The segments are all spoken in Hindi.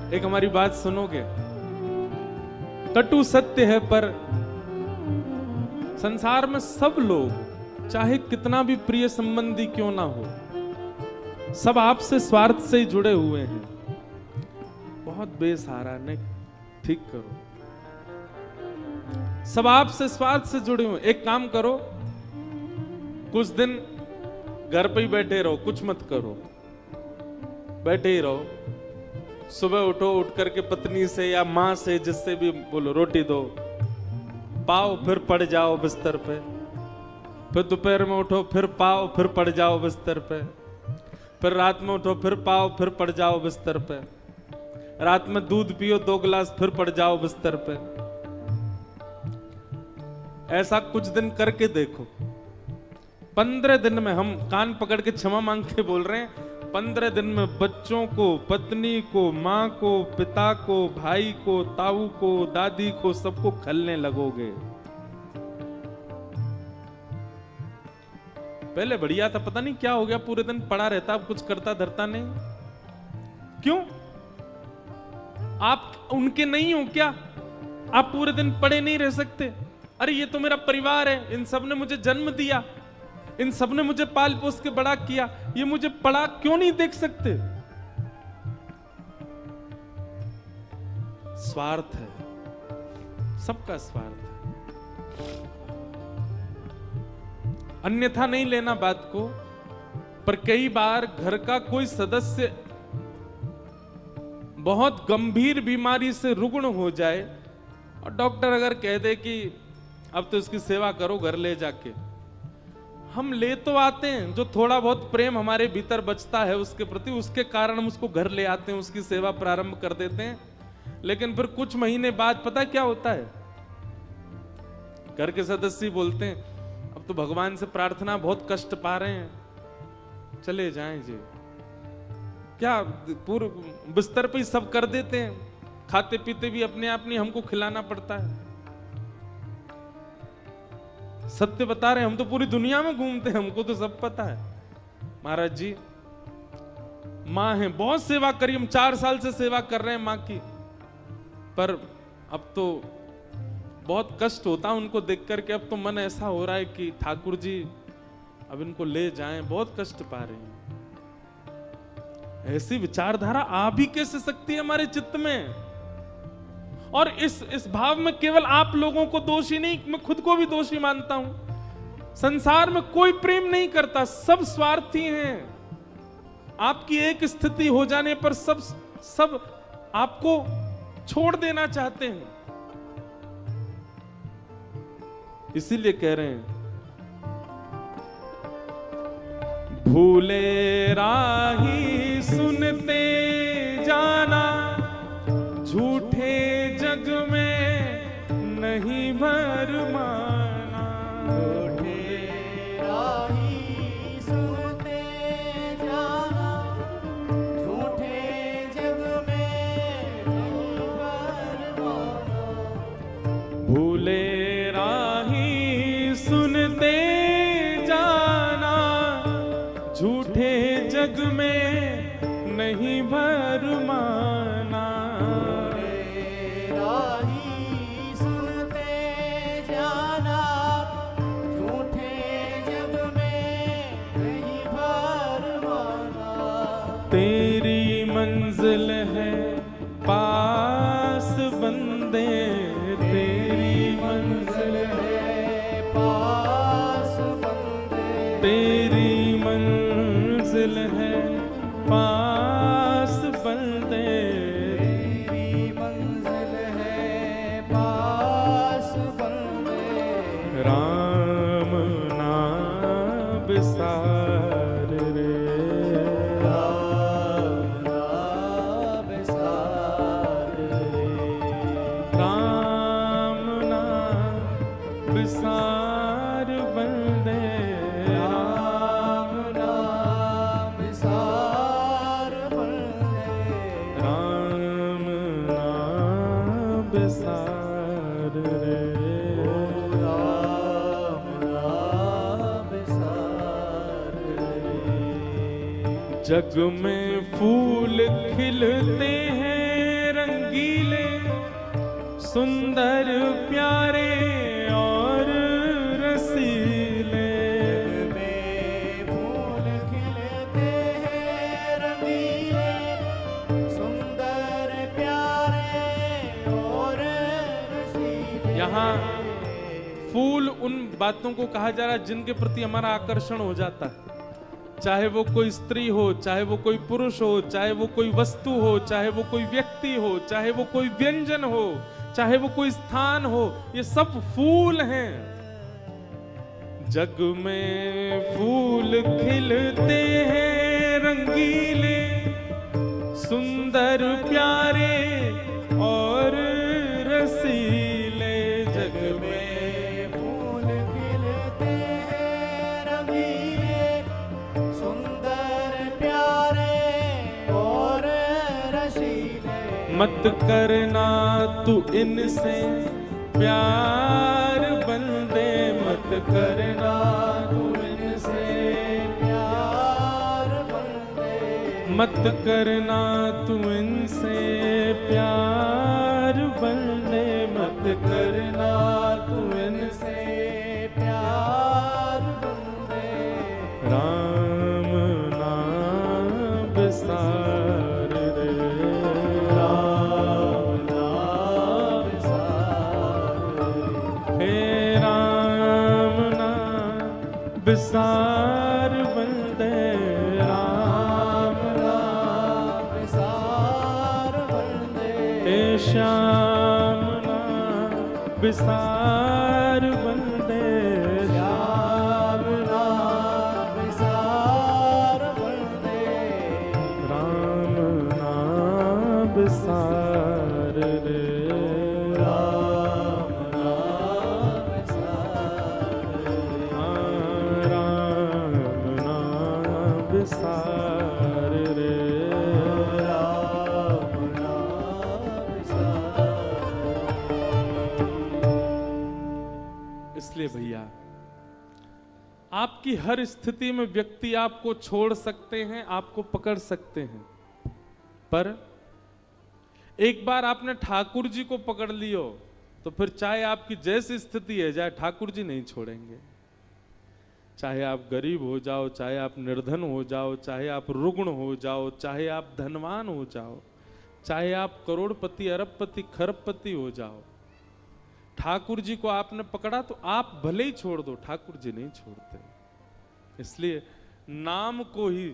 एक हमारी बात सुनोगे? कटु सत्य है पर संसार में सब लोग चाहे कितना भी प्रिय संबंधी क्यों ना हो, सब आपसे स्वार्थ से ही जुड़े हुए हैं। बहुत बेसहारा, ने ठीक करो। सब आपसे स्वार्थ से जुड़े हुए। एक काम करो, कुछ दिन घर पे ही बैठे रहो, कुछ मत करो, बैठे ही रहो। सुबह उठो, उठ करके पत्नी से या माँ से, जिससे भी बोलो, रोटी दो, पाओ, फिर पड़ जाओ बिस्तर पे। फिर दोपहर में उठो, फिर पाओ, फिर पड़ जाओ बिस्तर पे। फिर रात में उठो, फिर पाओ, फिर पड़ जाओ बिस्तर पे। रात में दूध पियो 2 गिलास, फिर पड़ जाओ बिस्तर पे। ऐसा कुछ दिन करके देखो। 15 दिन में, हम कान पकड़ के क्षमा मांग के बोल रहे हैं, 15 दिन में बच्चों को, पत्नी को, माँ को, पिता को, भाई को, ताऊ को, दादी को, सबको खलने लगोगे। पहले बढ़िया था, पता नहीं क्या हो गया, पूरे दिन पड़ा रहता, अब कुछ करता धरता नहीं। क्यों? आप उनके नहीं हो क्या? आप पूरे दिन पड़े नहीं रह सकते? अरे ये तो मेरा परिवार है, इन सब ने मुझे जन्म दिया, इन सब ने मुझे पाल पोस के बड़ा किया, ये मुझे पड़ा क्यों नहीं देख सकते? स्वार्थ है, सबका स्वार्थ है। अन्यथा नहीं लेना बात को, पर कई बार घर का कोई सदस्य बहुत गंभीर बीमारी से रुग्ण हो जाए और डॉक्टर अगर कह दे कि अब तो इसकी सेवा करो घर ले जाके, हम ले तो आते हैं, जो थोड़ा बहुत प्रेम हमारे भीतर बचता है उसके प्रति, उसके कारण हम उसको घर ले आते हैं, उसकी सेवा प्रारंभ कर देते हैं। लेकिन फिर कुछ महीने बाद पता क्या होता है, घर के सदस्य बोलते हैं अब तो भगवान से प्रार्थना, बहुत कष्ट पा रहे हैं, चले जाएं जी। क्या पूर्व बिस्तर पे ही सब कर देते हैं, खाते पीते भी अपने आप नहीं, हमको खिलाना पड़ता है। सत्य बता रहे हैं, हम तो पूरी दुनिया में घूमते हैं, हमको तो सब पता है। महाराज जी माँ है, बहुत सेवा करी, हम 4 साल से सेवा कर रहे हैं माँ की, पर अब तो बहुत कष्ट होता है उनको देख करके। अब तो मन ऐसा हो रहा है कि ठाकुर जी अब इनको ले जाएं, बहुत कष्ट पा रहे हैं। ऐसी विचारधारा आ भी कैसे सकती है हमारे चित्त में? और इस भाव में केवल आप लोगों को दोषी नहीं, मैं खुद को भी दोषी मानता हूं। संसार में कोई प्रेम नहीं करता, सब स्वार्थी हैं। आपकी एक स्थिति हो जाने पर सब आपको छोड़ देना चाहते हैं। इसीलिए कह रहे हैं, भूले राही सुनते जाना, झूठे जग में नहीं भरमाना। झूठे राही सुनते जाना, झूठे जग में नहीं भरमाना। भूले राही सुनते जाना, झूठे जग में नहीं भरमाना। राही सुनते जाना, झूठे जग में नहीं भरमाना। तेरी मंजिल है पास बंदे, तेरी मंजिल है पास बंदे। तेरी मंजिल है पास बंदे। तेरी मंजिल है पास बंदे। राम नाम बिसार रे, राम नाम बिसार रे। राम नाम बिसार बंदे। राम नाम बिसार बंदे। राम नाम बिसार रे। राम नाम बिसार रे। जग में फूल खिलते हैं सुंदर प्यारे और रसीले। जग में फूल खिलते हैं रंगीले, सुंदर प्यारे और रसीले। यहाँ फूल उन बातों को कहा जा रहा है जिनके प्रति हमारा आकर्षण हो जाता है, चाहे वो कोई स्त्री हो, चाहे वो कोई पुरुष हो, चाहे वो कोई वस्तु हो, चाहे वो कोई व्यक्ति हो, चाहे वो कोई व्यंजन हो, चाहे वो कोई स्थान हो, ये सब फूल हैं। जग में फूल खिलते हैं रंगीले, सुंदर प्यारे और रसीले। जग में फूल खिलते हैं रंगीले, सुंदर प्यारे और रसीले। मत करना तू इनसे प्यार बंदे, मत करना तू इनसे प्यार बंदे, मत करना तू इनसे प्यार बंदे, मत करना तू इनसे प्यार बंदे। राम नाम विसार रे, राम नाम सारे, हे राम नाम विसार बंदे, राम नाम सार बंदे। हे श्याम नाम विसार बंदे, श्याम नाम सार बंदे, राम नाम विसार रे। राम नाम सारे, राम नाम विसार रे। राम नाम सारे। इसलिए भैया, आपकी हर स्थिति में व्यक्ति आपको छोड़ सकते हैं, आपको पकड़ सकते हैं, पर एक बार आपने ठाकुर जी को पकड़ लियो तो फिर चाहे आपकी जैसी स्थिति है जाए, ठाकुर जी नहीं छोड़ेंगे। चाहे आप गरीब हो जाओ, चाहे आप निर्धन हो जाओ, चाहे आप रुग्ण हो जाओ, चाहे आप धनवान हो जाओ, चाहे आप करोड़पति, अरबपति, खरबपति हो जाओ, ठाकुर जी को आपने पकड़ा तो आप भले ही छोड़ दो, ठाकुर जी नहीं छोड़ते। इसलिए नाम को ही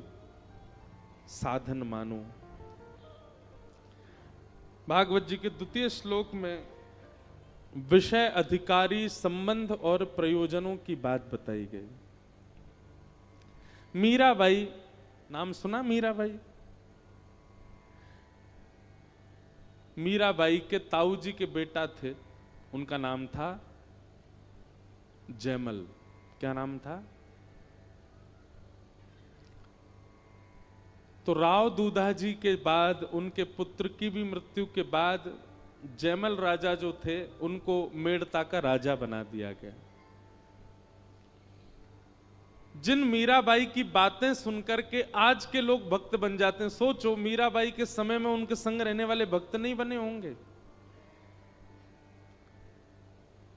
साधन मानो। भागवत जी के द्वितीय श्लोक में विषय, अधिकारी, संबंध और प्रयोजनों की बात बताई गई। मीराबाई, नाम सुना मीराबाई? मीराबाई के ताऊ जी के बेटा थे, उनका नाम था जयमल। क्या नाम था? तो राव दूधा जी के बाद, उनके पुत्र की भी मृत्यु के बाद, जयमल राजा जो थे उनको मेड़ता का राजा बना दिया गया। जिन मीराबाई की बातें सुनकर के आज के लोग भक्त बन जाते हैं, सोचो मीराबाई के समय में उनके संग रहने वाले भक्त नहीं बने होंगे।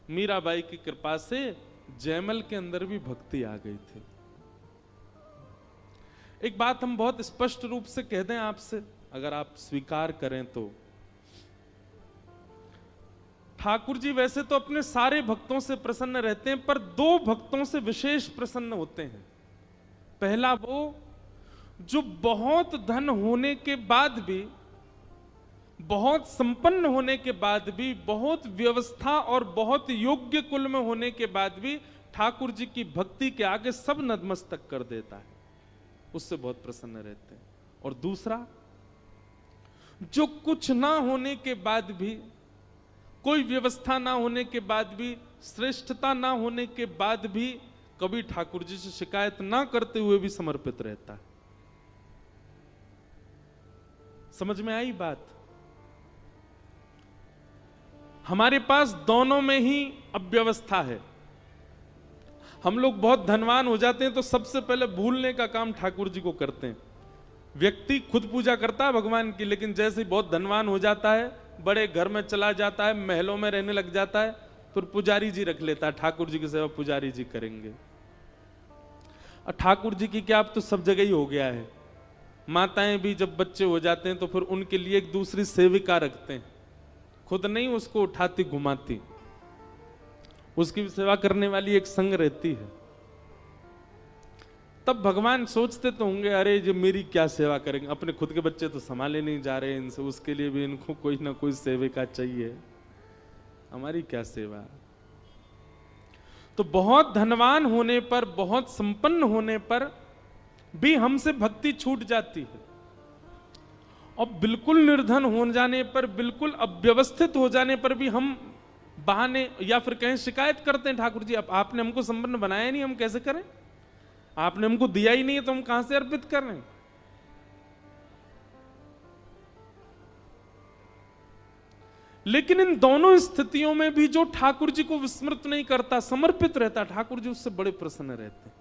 मीराबाई की कृपा से जयमल के अंदर भी भक्ति आ गई थी। एक बात हम बहुत स्पष्ट रूप से कह दें आपसे, अगर आप स्वीकार करें तो, ठाकुर जी वैसे तो अपने सारे भक्तों से प्रसन्न रहते हैं, पर दो भक्तों से विशेष प्रसन्न होते हैं। पहला वो जो बहुत धन होने के बाद भी, बहुत संपन्न होने के बाद भी, बहुत व्यवस्था और बहुत योग्य कुल में होने के बाद भी ठाकुर जी की भक्ति के आगे सब नतमस्तक कर देता है, उससे बहुत प्रसन्न रहते हैं। और दूसरा, जो कुछ ना होने के बाद भी, कोई व्यवस्था ना होने के बाद भी, श्रेष्ठता ना होने के बाद भी, कभी ठाकुर जी से शिकायत ना करते हुए भी समर्पित रहता है। समझ में आई बात? हमारे पास दोनों में ही अव्यवस्था है। हम लोग बहुत धनवान हो जाते हैं तो सबसे पहले भूलने का काम ठाकुर जी को करते हैं। व्यक्ति खुद पूजा करता है भगवान की, लेकिन जैसे ही बहुत धनवान हो जाता है बड़े घर में चला जाता है, महलों में रहने लग जाता है, फिर पुजारी जी रख लेता है, ठाकुर जी की सेवा पुजारी जी करेंगे। और ठाकुर जी की क्या, अब तो सब जगह ही हो गया है। माताएं भी जब बच्चे हो जाते हैं तो फिर उनके लिए एक दूसरी सेविका रखते हैं, खुद नहीं उसको उठाती घुमाती, उसकी भी सेवा करने वाली एक संग रहती है। तब भगवान सोचते तो होंगे, अरे जो मेरी क्या सेवा करेंगे, अपने खुद के बच्चे तो संभाले नहीं जा रहे इनसे, उसके लिए भी इनको कोई ना कोई सेविका चाहिए, हमारी क्या सेवा। तो बहुत धनवान होने पर, बहुत संपन्न होने पर भी हमसे भक्ति छूट जाती है, और बिल्कुल निर्धन हो जाने पर, बिल्कुल अव्यवस्थित हो जाने पर भी हम बहाने या फिर कहीं शिकायत करते हैं, ठाकुर जी अब आपने हमको संपन्न बनाया नहीं, हम कैसे करें, आपने हमको दिया ही नहीं है तो हम कहां से अर्पित कर रहे हैं। लेकिन इन दोनों स्थितियों में भी जो ठाकुर जी को विस्मृत नहीं करता, समर्पित रहता, ठाकुर जी उससे बड़े प्रसन्न रहते हैं।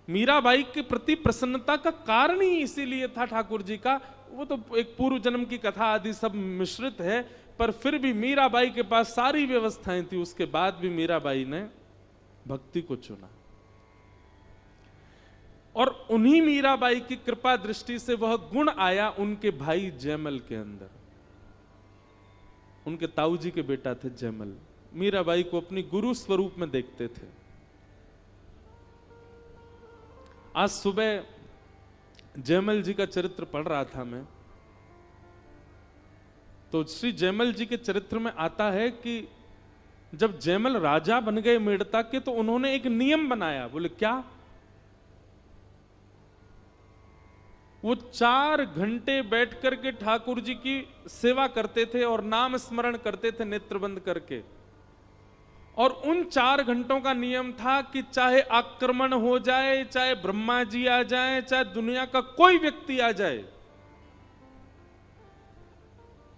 मीराबाई के प्रति प्रसन्नता का कारण ही इसीलिए था ठाकुर जी का, वो तो एक पूर्व जन्म की कथा आदि सब मिश्रित है, पर फिर भी मीराबाई के पास सारी व्यवस्थाएं थी, उसके बाद भी मीराबाई ने भक्ति को चुना। और उन्हीं मीराबाई की कृपा दृष्टि से वह गुण आया उनके भाई जयमल के अंदर। उनके ताऊ जी के बेटा थे जयमल, मीराबाई को अपनी गुरु स्वरूप में देखते थे। आज सुबह जयमल जी का चरित्र पढ़ रहा था मैं, तो श्री जयमल जी के चरित्र में आता है कि जब जयमल राजा बन गए मेड़ता के, तो उन्होंने एक नियम बनाया। बोले क्या? वो 4 घंटे बैठ करके ठाकुर जी की सेवा करते थे और नाम स्मरण करते थे नेत्र बंद करके। और उन 4 घंटों का नियम था कि चाहे आक्रमण हो जाए, चाहे ब्रह्मा जी आ जाए, चाहे दुनिया का कोई व्यक्ति आ जाए,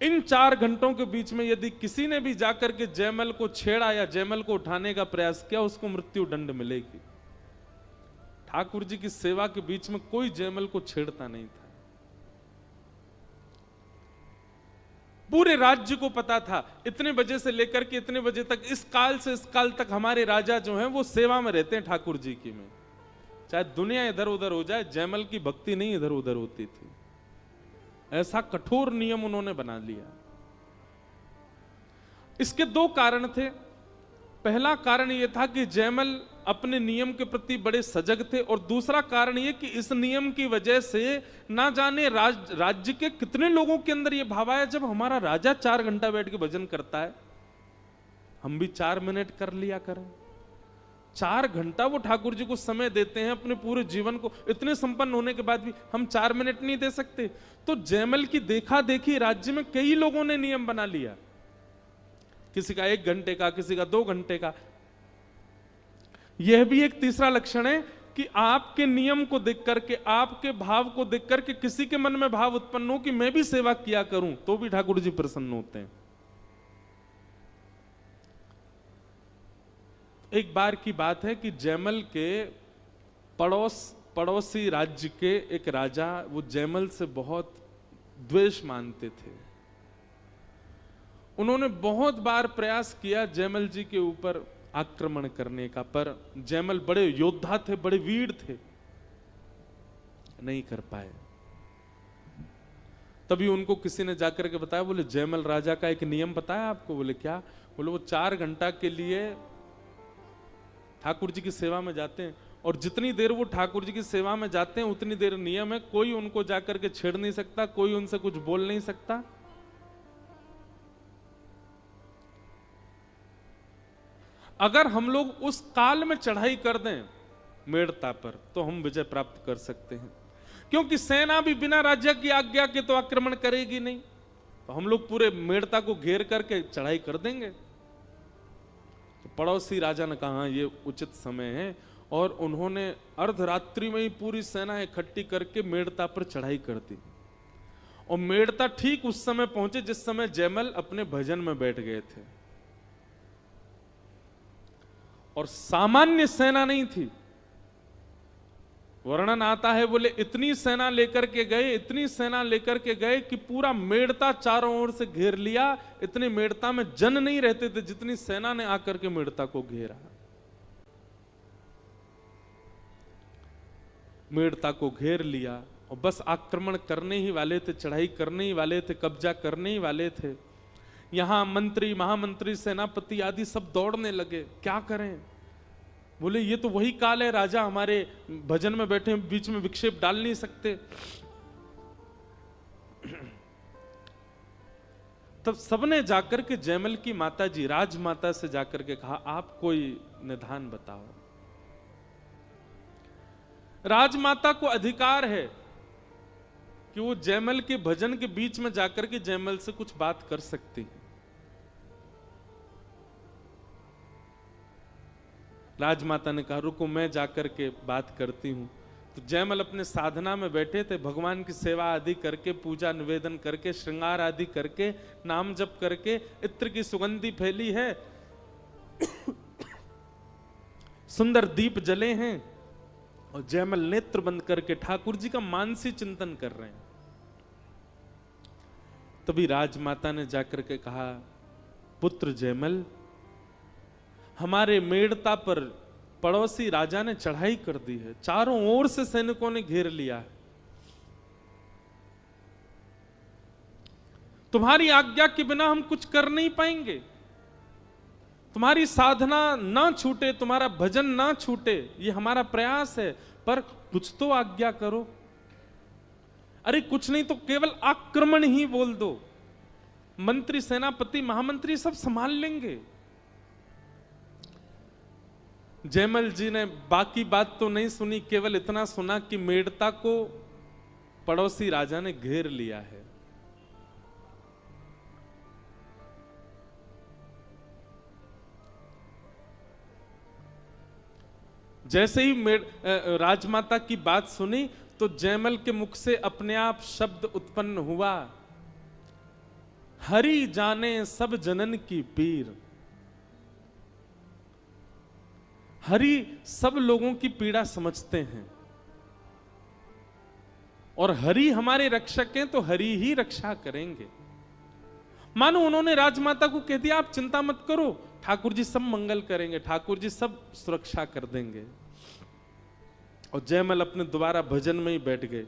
इन 4 घंटों के बीच में यदि किसी ने भी जाकर के जयमल को छेड़ा या जयमल को उठाने का प्रयास किया, उसको मृत्यु दंड मिलेगी। ठाकुर जी की सेवा के बीच में कोई जयमल को छेड़ता नहीं था। पूरे राज्य को पता था इतने बजे से लेकर के इतने बजे तक, इस काल से इस काल तक हमारे राजा जो हैं वो सेवा में रहते हैं ठाकुर जी की में। चाहे दुनिया इधर उधर हो जाए, जयमल की भक्ति नहीं इधर उधर होती थी। ऐसा कठोर नियम उन्होंने बना लिया। इसके 2 कारण थे। पहला कारण यह था कि जयमल अपने नियम के प्रति बड़े सजग थे, और दूसरा कारण यह कि इस नियम की वजह से ना जाने राज्य के कितने लोगों के अंदर यह भाव आया, जब हमारा राजा 4 घंटा बैठ के भजन करता है, हम भी 4 मिनट कर लिया करें। 4 घंटा वो ठाकुर जी को समय देते हैं अपने पूरे जीवन को, इतने संपन्न होने के बाद भी हम 4 मिनट नहीं दे सकते। तो जयमल की देखा देखी राज्य में कई लोगों ने नियम बना लिया, किसी का 1 घंटे का, किसी का 2 घंटे का। यह भी एक तीसरा लक्षण है कि आपके नियम को देख करके, आपके भाव को देख करके किसी के मन में भाव उत्पन्न हो कि मैं भी सेवा किया करूं, तो भी ठाकुर जी प्रसन्न होते हैं। एक बार की बात है कि जयमल के पड़ोसी राज्य के एक राजा, वो जयमल से बहुत द्वेष मानते थे। उन्होंने बहुत बार प्रयास किया जयमल जी के ऊपर आक्रमण करने का, पर जयमल बड़े योद्धा थे, बड़े वीर थे, नहीं कर पाए। तभी उनको किसी ने जाकर के बताया, बोले जयमल राजा का एक नियम बताया आपको? बोले क्या? बोले वो 4 घंटा के लिए ठाकुर जी की सेवा में जाते हैं, और जितनी देर वो ठाकुर जी की सेवा में जाते हैं उतनी देर नियम है, कोई उनको जाकर के छेड़ नहीं सकता, कोई उनसे कुछ बोल नहीं सकता। अगर हम लोग उस काल में चढ़ाई कर दें मेड़ता पर, तो हम विजय प्राप्त कर सकते हैं, क्योंकि सेना भी बिना राजा की आज्ञा के तो आक्रमण करेगी नहीं। तो हम लोग पूरे मेड़ता को घेर करके चढ़ाई कर देंगे। तो पड़ोसी राजा ने कहा ये उचित समय है, और उन्होंने अर्धरात्रि में ही पूरी सेना इकट्ठी करके मेड़ता पर चढ़ाई कर दी। और मेड़ता ठीक उस समय पहुंचे जिस समय जयमल अपने भजन में बैठ गए थे, और सामान्य सेना नहीं थी। वर्णन आता है, बोले इतनी सेना लेकर के गए, इतनी सेना लेकर के गए कि पूरा मेड़ता चारों ओर से घेर लिया। इतने मेड़ता में जन नहीं रहते थे जितनी सेना ने आकर के मेड़ता को घेरा। मेड़ता को घेर लिया और बस आक्रमण करने ही वाले थे, चढ़ाई करने ही वाले थे, कब्जा करने ही वाले थे। यहां मंत्री, महामंत्री, सेनापति आदि सब दौड़ने लगे, क्या करें। बोले ये तो वही काल है, राजा हमारे भजन में बैठे, बीच में विक्षेप डाल नहीं सकते। तब सबने जाकर के जयमल की माता जी, राजमाता से जाकर के कहा, आप कोई निदान बताओ। राजमाता को अधिकार है कि वो जयमल के भजन के बीच में जाकर के जयमल से कुछ बात कर सकती है। राजमाता ने कहा, रुको मैं जाकर के बात करती हूं। तो जयमल अपने साधना में बैठे थे, भगवान की सेवा आदि करके, पूजा निवेदन करके, श्रृंगार आदि करके, नाम जप करके, इत्र की सुगंधी फैली है, सुंदर दीप जले हैं, और जयमल नेत्र बंद करके ठाकुर जी का मानसी चिंतन कर रहे हैं। तभी राजमाता ने जाकर के कहा, पुत्र जयमल, हमारे मेड़ता पर पड़ोसी राजा ने चढ़ाई कर दी है, चारों ओर से सैनिकों ने घेर लिया है। तुम्हारी आज्ञा के बिना हम कुछ कर नहीं पाएंगे। तुम्हारी साधना ना छूटे, तुम्हारा भजन ना छूटे, ये हमारा प्रयास है, पर कुछ तो आज्ञा करो। अरे कुछ नहीं तो केवल आक्रमण ही बोल दो, मंत्री, सेनापति, महामंत्री सब संभाल लेंगे। जयमल जी ने बाकी बात तो नहीं सुनी, केवल इतना सुना कि मेड़ता को पड़ोसी राजा ने घेर लिया है। जैसे ही राजमाता की बात सुनी तो जयमल के मुख से अपने आप शब्द उत्पन्न हुआ, हरि जाने सब जनन की पीर। हरि सब लोगों की पीड़ा समझते हैं, और हरि हमारे रक्षक हैं, तो हरि ही रक्षा करेंगे। मानो उन्होंने राजमाता को कह दिया, आप चिंता मत करो, ठाकुर जी सब मंगल करेंगे, ठाकुर जी सब सुरक्षा कर देंगे। और जयमल अपने दोबारा भजन में ही बैठ गए।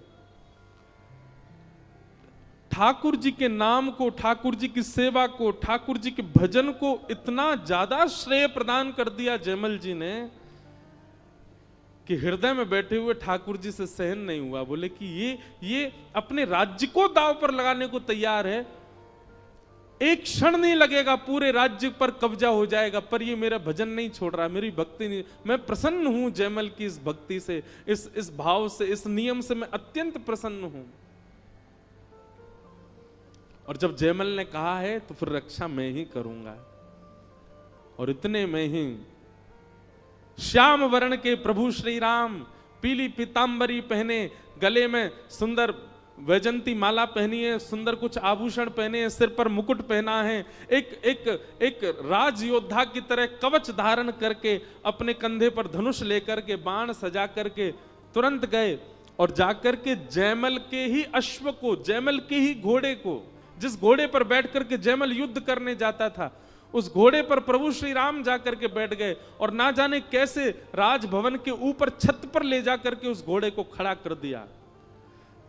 ठाकुर जी के नाम को, ठाकुर जी की सेवा को, ठाकुर जी के भजन को इतना ज्यादा श्रेय प्रदान कर दिया जयमल जी ने कि हृदय में बैठे हुए ठाकुर जी से सहन नहीं हुआ। बोले कि ये अपने राज्य को दांव पर लगाने को तैयार है, एक क्षण नहीं लगेगा पूरे राज्य पर कब्जा हो जाएगा, पर ये मेरा भजन नहीं छोड़ रहा, मेरी भक्ति नहीं। मैं प्रसन्न हूं जयमल की इस भक्ति से, इस भाव से, इस नियम से मैं अत्यंत प्रसन्न हूं। और जब जयमल ने कहा है तो फिर रक्षा मैं ही करूंगा। और इतने में ही श्याम वर्ण के प्रभु श्री राम, पीली पीतांबरी पहने, गले में सुंदर वैजंती माला पहनी है, सुंदर कुछ आभूषण पहने हैं, सिर पर मुकुट पहना है, एक राज योद्धा की तरह कवच धारण करके, अपने कंधे पर धनुष लेकर के, बाण सजा करके तुरंत गए और जाकर के जयमल के ही अश्व को, जयमल के ही घोड़े को, जिस घोड़े पर बैठ करके जयमल युद्ध करने जाता था, उस घोड़े पर प्रभु श्री राम जाकर के बैठ गए और ना जाने कैसे राजभवन के ऊपर छत पर ले जाकर के उस घोड़े को खड़ा कर दिया।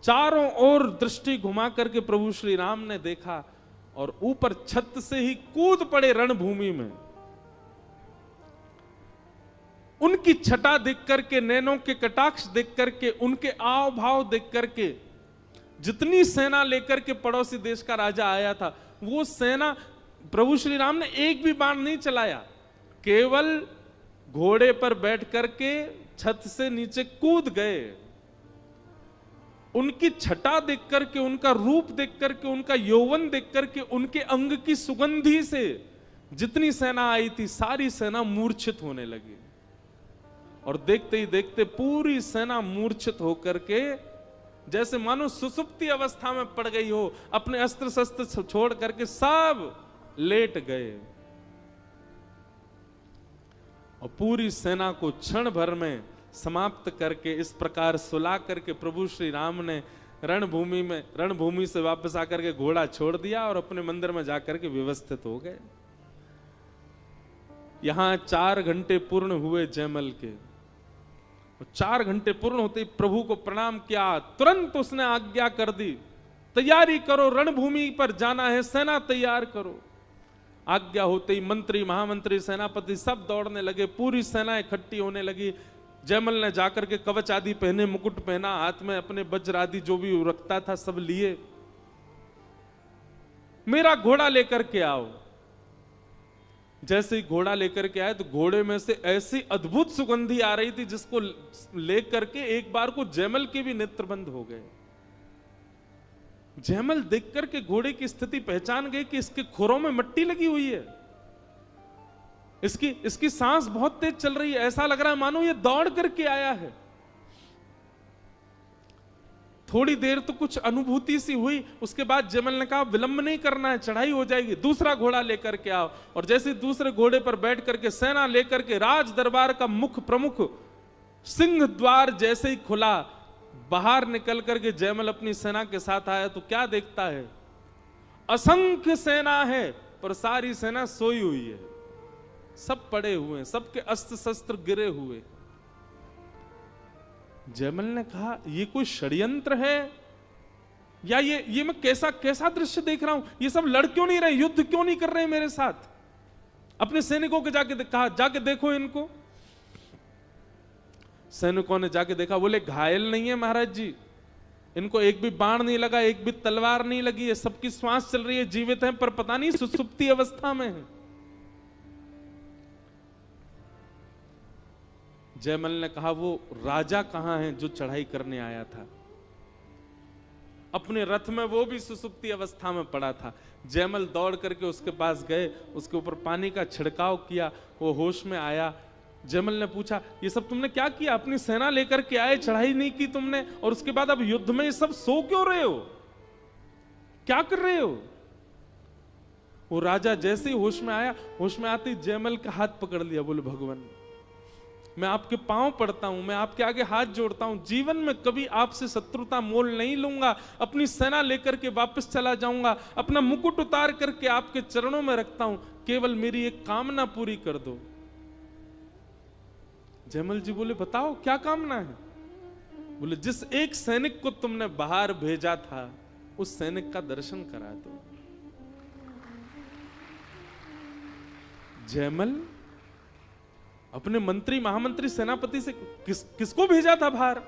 चारों ओर दृष्टि घुमा करके प्रभु श्री राम ने देखा और ऊपर छत से ही कूद पड़े रणभूमि में। उनकी छटा देख करके, नैनों के कटाक्ष देख करके, उनके आव भाव देख करके, जितनी सेना लेकर के पड़ोसी देश का राजा आया था, वो सेना, प्रभु श्री राम ने एक भी बाण नहीं चलाया, केवल घोड़े पर बैठ करके छत से नीचे कूद गए। उनकी छटा देख करके, उनका रूप देख करके, उनका यौवन देख करके, उनके अंग की सुगंधी से जितनी सेना आई थी सारी सेना मूर्छित होने लगी। और देखते ही देखते पूरी सेना मूर्छित होकर के जैसे मानो सुसुप्ति अवस्था में पड़ गई हो, अपने अस्त्र शस्त्र छोड़ करके सब लेट गए। और पूरी सेना को क्षण भर में समाप्त करके इस प्रकार सुला करके प्रभु श्री राम ने रणभूमि से वापस आकर के घोड़ा छोड़ दिया और अपने मंदिर में जाकर के व्यवस्थित हो गए। यहां 4 घंटे पूर्ण हुए जयमल के। 4 घंटे पूर्ण होते ही प्रभु को प्रणाम किया, तुरंत उसने आज्ञा कर दी, तैयारी करो, रणभूमि पर जाना है, सेना तैयार करो। आज्ञा होते ही मंत्री, महामंत्री, सेनापति सब दौड़ने लगे, पूरी सेना इकट्ठी होने लगी। जयमल ने जाकर के कवच आदि पहने, मुकुट पहना, हाथ में अपने वज्र आदि जो भी रखता था सब लिए। मेरा घोड़ा लेकर के आओ। जैसे ही घोड़ा लेकर के आए तो घोड़े में से ऐसी अद्भुत सुगंधी आ रही थी जिसको लेकर के एक बार को जयमल के भी नेत्र बंद हो गए। जयमल देख करके घोड़े की स्थिति पहचान गए कि इसके खुरों में मिट्टी लगी हुई है, इसकी सांस बहुत तेज चल रही है, ऐसा लग रहा है मानो ये दौड़ करके आया है। थोड़ी देर तो कुछ अनुभूति सी हुई, उसके बाद जयमल ने कहा विलंब नहीं करना है, चढ़ाई हो जाएगी, दूसरा घोड़ा लेकर के आओ। और जैसे दूसरे घोड़े पर बैठ करके सेना लेकर के राज दरबार का मुख प्रमुख सिंह द्वार जैसे ही खुला, बाहर निकल करके जयमल अपनी सेना के साथ आया तो क्या देखता है, असंख्य सेना है पर सारी सेना सोई हुई है, सब पड़े हुए हैं, सबके अस्त्र शस्त्र गिरे हुए। जयमल ने कहा ये कोई षड्यंत्र है या ये मैं कैसा दृश्य देख रहा हूं, ये सब लड़ क्यों नहीं रहे, युद्ध क्यों नहीं कर रहे मेरे साथ। अपने सैनिकों को जाके देखो इनको। सैनिकों ने जाके देखा, बोले घायल नहीं है महाराज जी, इनको एक भी बाण नहीं लगा, एक भी तलवार नहीं लगी है, सबकी श्वास चल रही है, जीवित हैं, पर पता नहीं सुसुप्ति अवस्था में है। जयमल ने कहा वो राजा कहां है जो चढ़ाई करने आया था, अपने रथ में वो भी सुसुप्ति अवस्था में पड़ा था। जयमल दौड़ करके उसके पास गए, उसके ऊपर पानी का छिड़काव किया, वो होश में आया। जयमल ने पूछा ये सब तुमने क्या किया, अपनी सेना लेकर के आए, चढ़ाई नहीं की तुमने, और उसके बाद अब युद्ध में ये सब सो क्यों रहे हो, क्या कर रहे हो। वो राजा जैसे ही होश में आया, होश में आते ही जयमल का हाथ पकड़ लिया, बोले भगवान मैं आपके पांव पड़ता हूं, मैं आपके आगे हाथ जोड़ता हूं, जीवन में कभी आपसे शत्रुता मोल नहीं लूंगा, अपनी सेना लेकर के वापस चला जाऊंगा, अपना मुकुट उतार करके आपके चरणों में रखता हूं, केवल मेरी एक कामना पूरी कर दो। जयमल जी बोले बताओ क्या कामना है। बोले जिस एक सैनिक को तुमने बाहर भेजा था उस सैनिक का दर्शन करा दो। जयमल अपने मंत्री, महामंत्री, सेनापति से किसको भेजा था बाहर।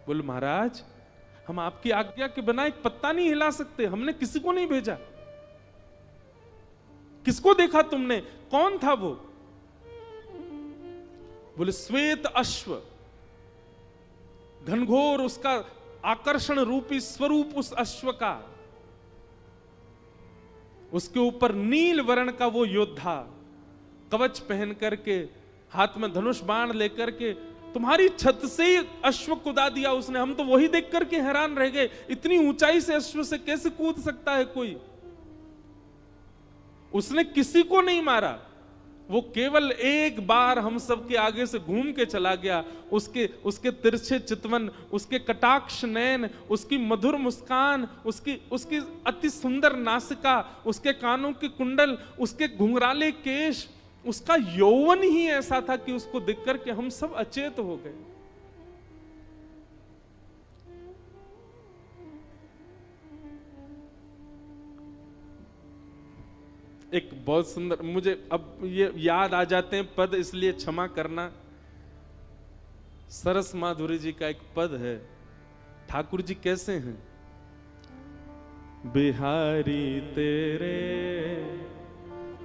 बोले महाराज हम आपकी आज्ञा के बिना एक पत्ता नहीं हिला सकते, हमने किसी को नहीं भेजा। किसको देखा तुमने, कौन था वो। बोले श्वेत अश्व, घनघोर उसका आकर्षण रूपी स्वरूप उस अश्व का, उसके ऊपर नील वर्ण का वो योद्धा, कवच पहन करके, हाथ में धनुष बाण लेकर के, तुम्हारी छत से ही अश्व कूदा दिया उसने। हम तो वही देख करके हैरान रह गए, इतनी ऊंचाई से अश्व से कैसे कूद सकता है कोई। उसने किसी को नहीं मारा, वो केवल एक बार हम सबके आगे से घूम के चला गया। उसके तिरछे चितवन, उसके कटाक्ष नयन, उसकी मधुर मुस्कान, उसकी अति सुंदर नासिका, उसके कानों के कुंडल, उसके घुंघराले केश, उसका यौवन ही ऐसा था कि उसको देख करके हम सब अचेत हो गए। एक बहुत सुंदर, मुझे अब ये याद आ जाते हैं पद, इसलिए क्षमा करना। सरस माधुरी जी का एक पद है, ठाकुर जी कैसे हैं। बिहारी तेरे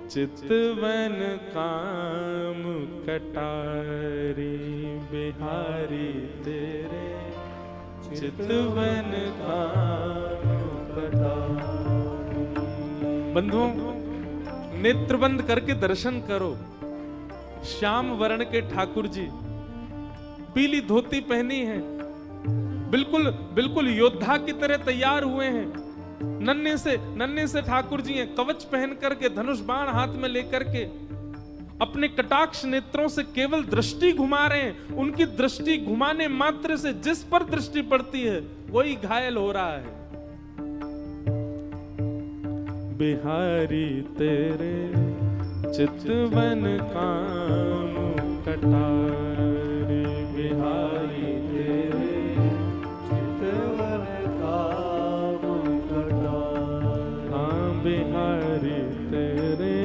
चितवन काम कटारी, बिहारी तेरे चितवन काम कटारी। बंधुओं नेत्र बंद करके दर्शन करो, श्याम वर्ण के ठाकुर जी, पीली धोती पहनी है, बिल्कुल योद्धा की तरह तैयार हुए हैं। नन्हे से ठाकुर जी हैं, कवच पहन करके, धनुष बाण हाथ में लेकर के, अपने कटाक्ष नेत्रों से केवल दृष्टि घुमा रहे हैं, उनकी दृष्टि घुमाने मात्र से जिस पर दृष्टि पड़ती है वही घायल हो रहा है। बिहारी तेरे चितवन काम कटारे, बिहारी तेरे चितवन काम कटारे। हाँ बिहारी तेरे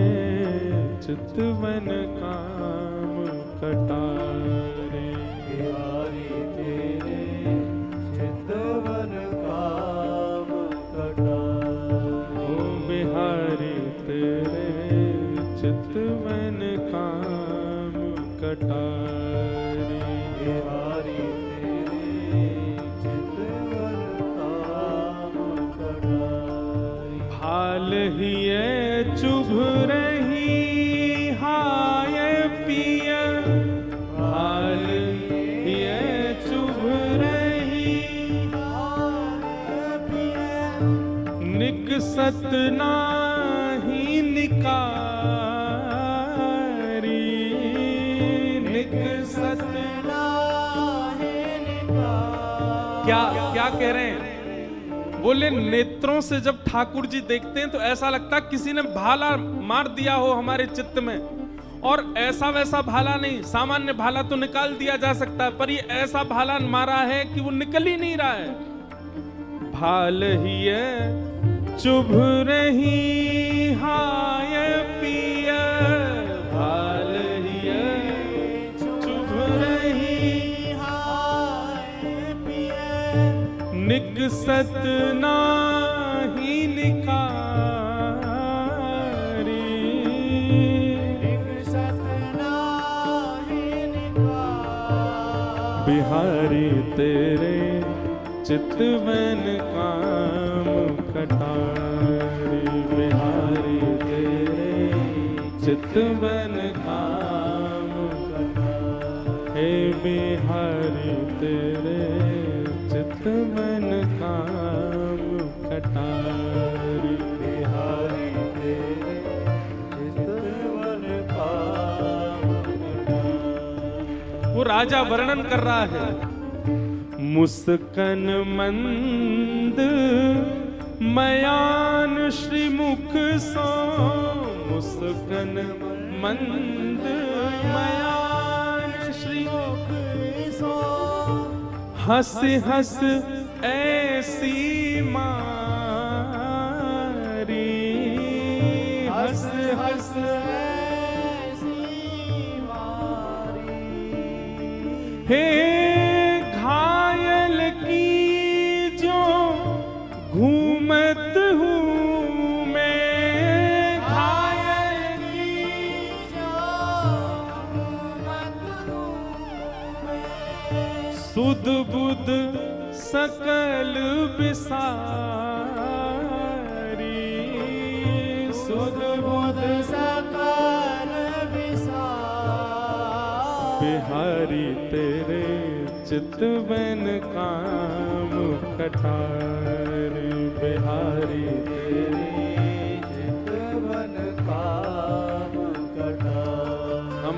चितवन काम कटारे, बिहारी तेरे चितवन काम कटारे। ओ बिहारी तेरे चितवन काम कटारे, बिहारी तेरे चितवन काम कटारे। भाल हिये चुभ रही हाय पिया, भाल हिये चुभ रही निकसत नाही निकारी, निकसत क्या क्या कह रहे हैं? बोले नेत्रों से जब ठाकुर जी देखते हैं तो ऐसा लगता किसी ने भाला मार दिया हो हमारे चित्त में, और ऐसा वैसा भाला नहीं, सामान्य भाला तो निकाल दिया जा सकता है, पर ये ऐसा भाला मारा है कि वो निकल ही नहीं रहा है। भाल ही है चुभ रही हाय पिया, भाल ही है चुभ रही हाय पिया निकसत नाही निकारी, निकसत नाही निकारी। बिहारी तेरे चितवन काम कटारे, बिहारी तेरे चितवन काम कटारे, हे बिहारी तेरे चितवन काम कटारे, बिहारी तेरे चितवन काम कटारे। वो राजा वर्णन कर रहा है। मुस्कन मंद मयान श्रीमुख सो, मुस्कन मंद मयान श्रीमुख सो, हंस हंस ऐसी मारी, हंस हंस ऐसी मारी। हे घायल की जो घूमत हूँ मैं, घायल की जो घूमत हूँ मैं। सुध बुध सकल विसारी, सुध बुध सकल विसारी। बिहारी तेरे चितवन काम कटारे, बिहारी तेरे चितवन काम कटारे। हम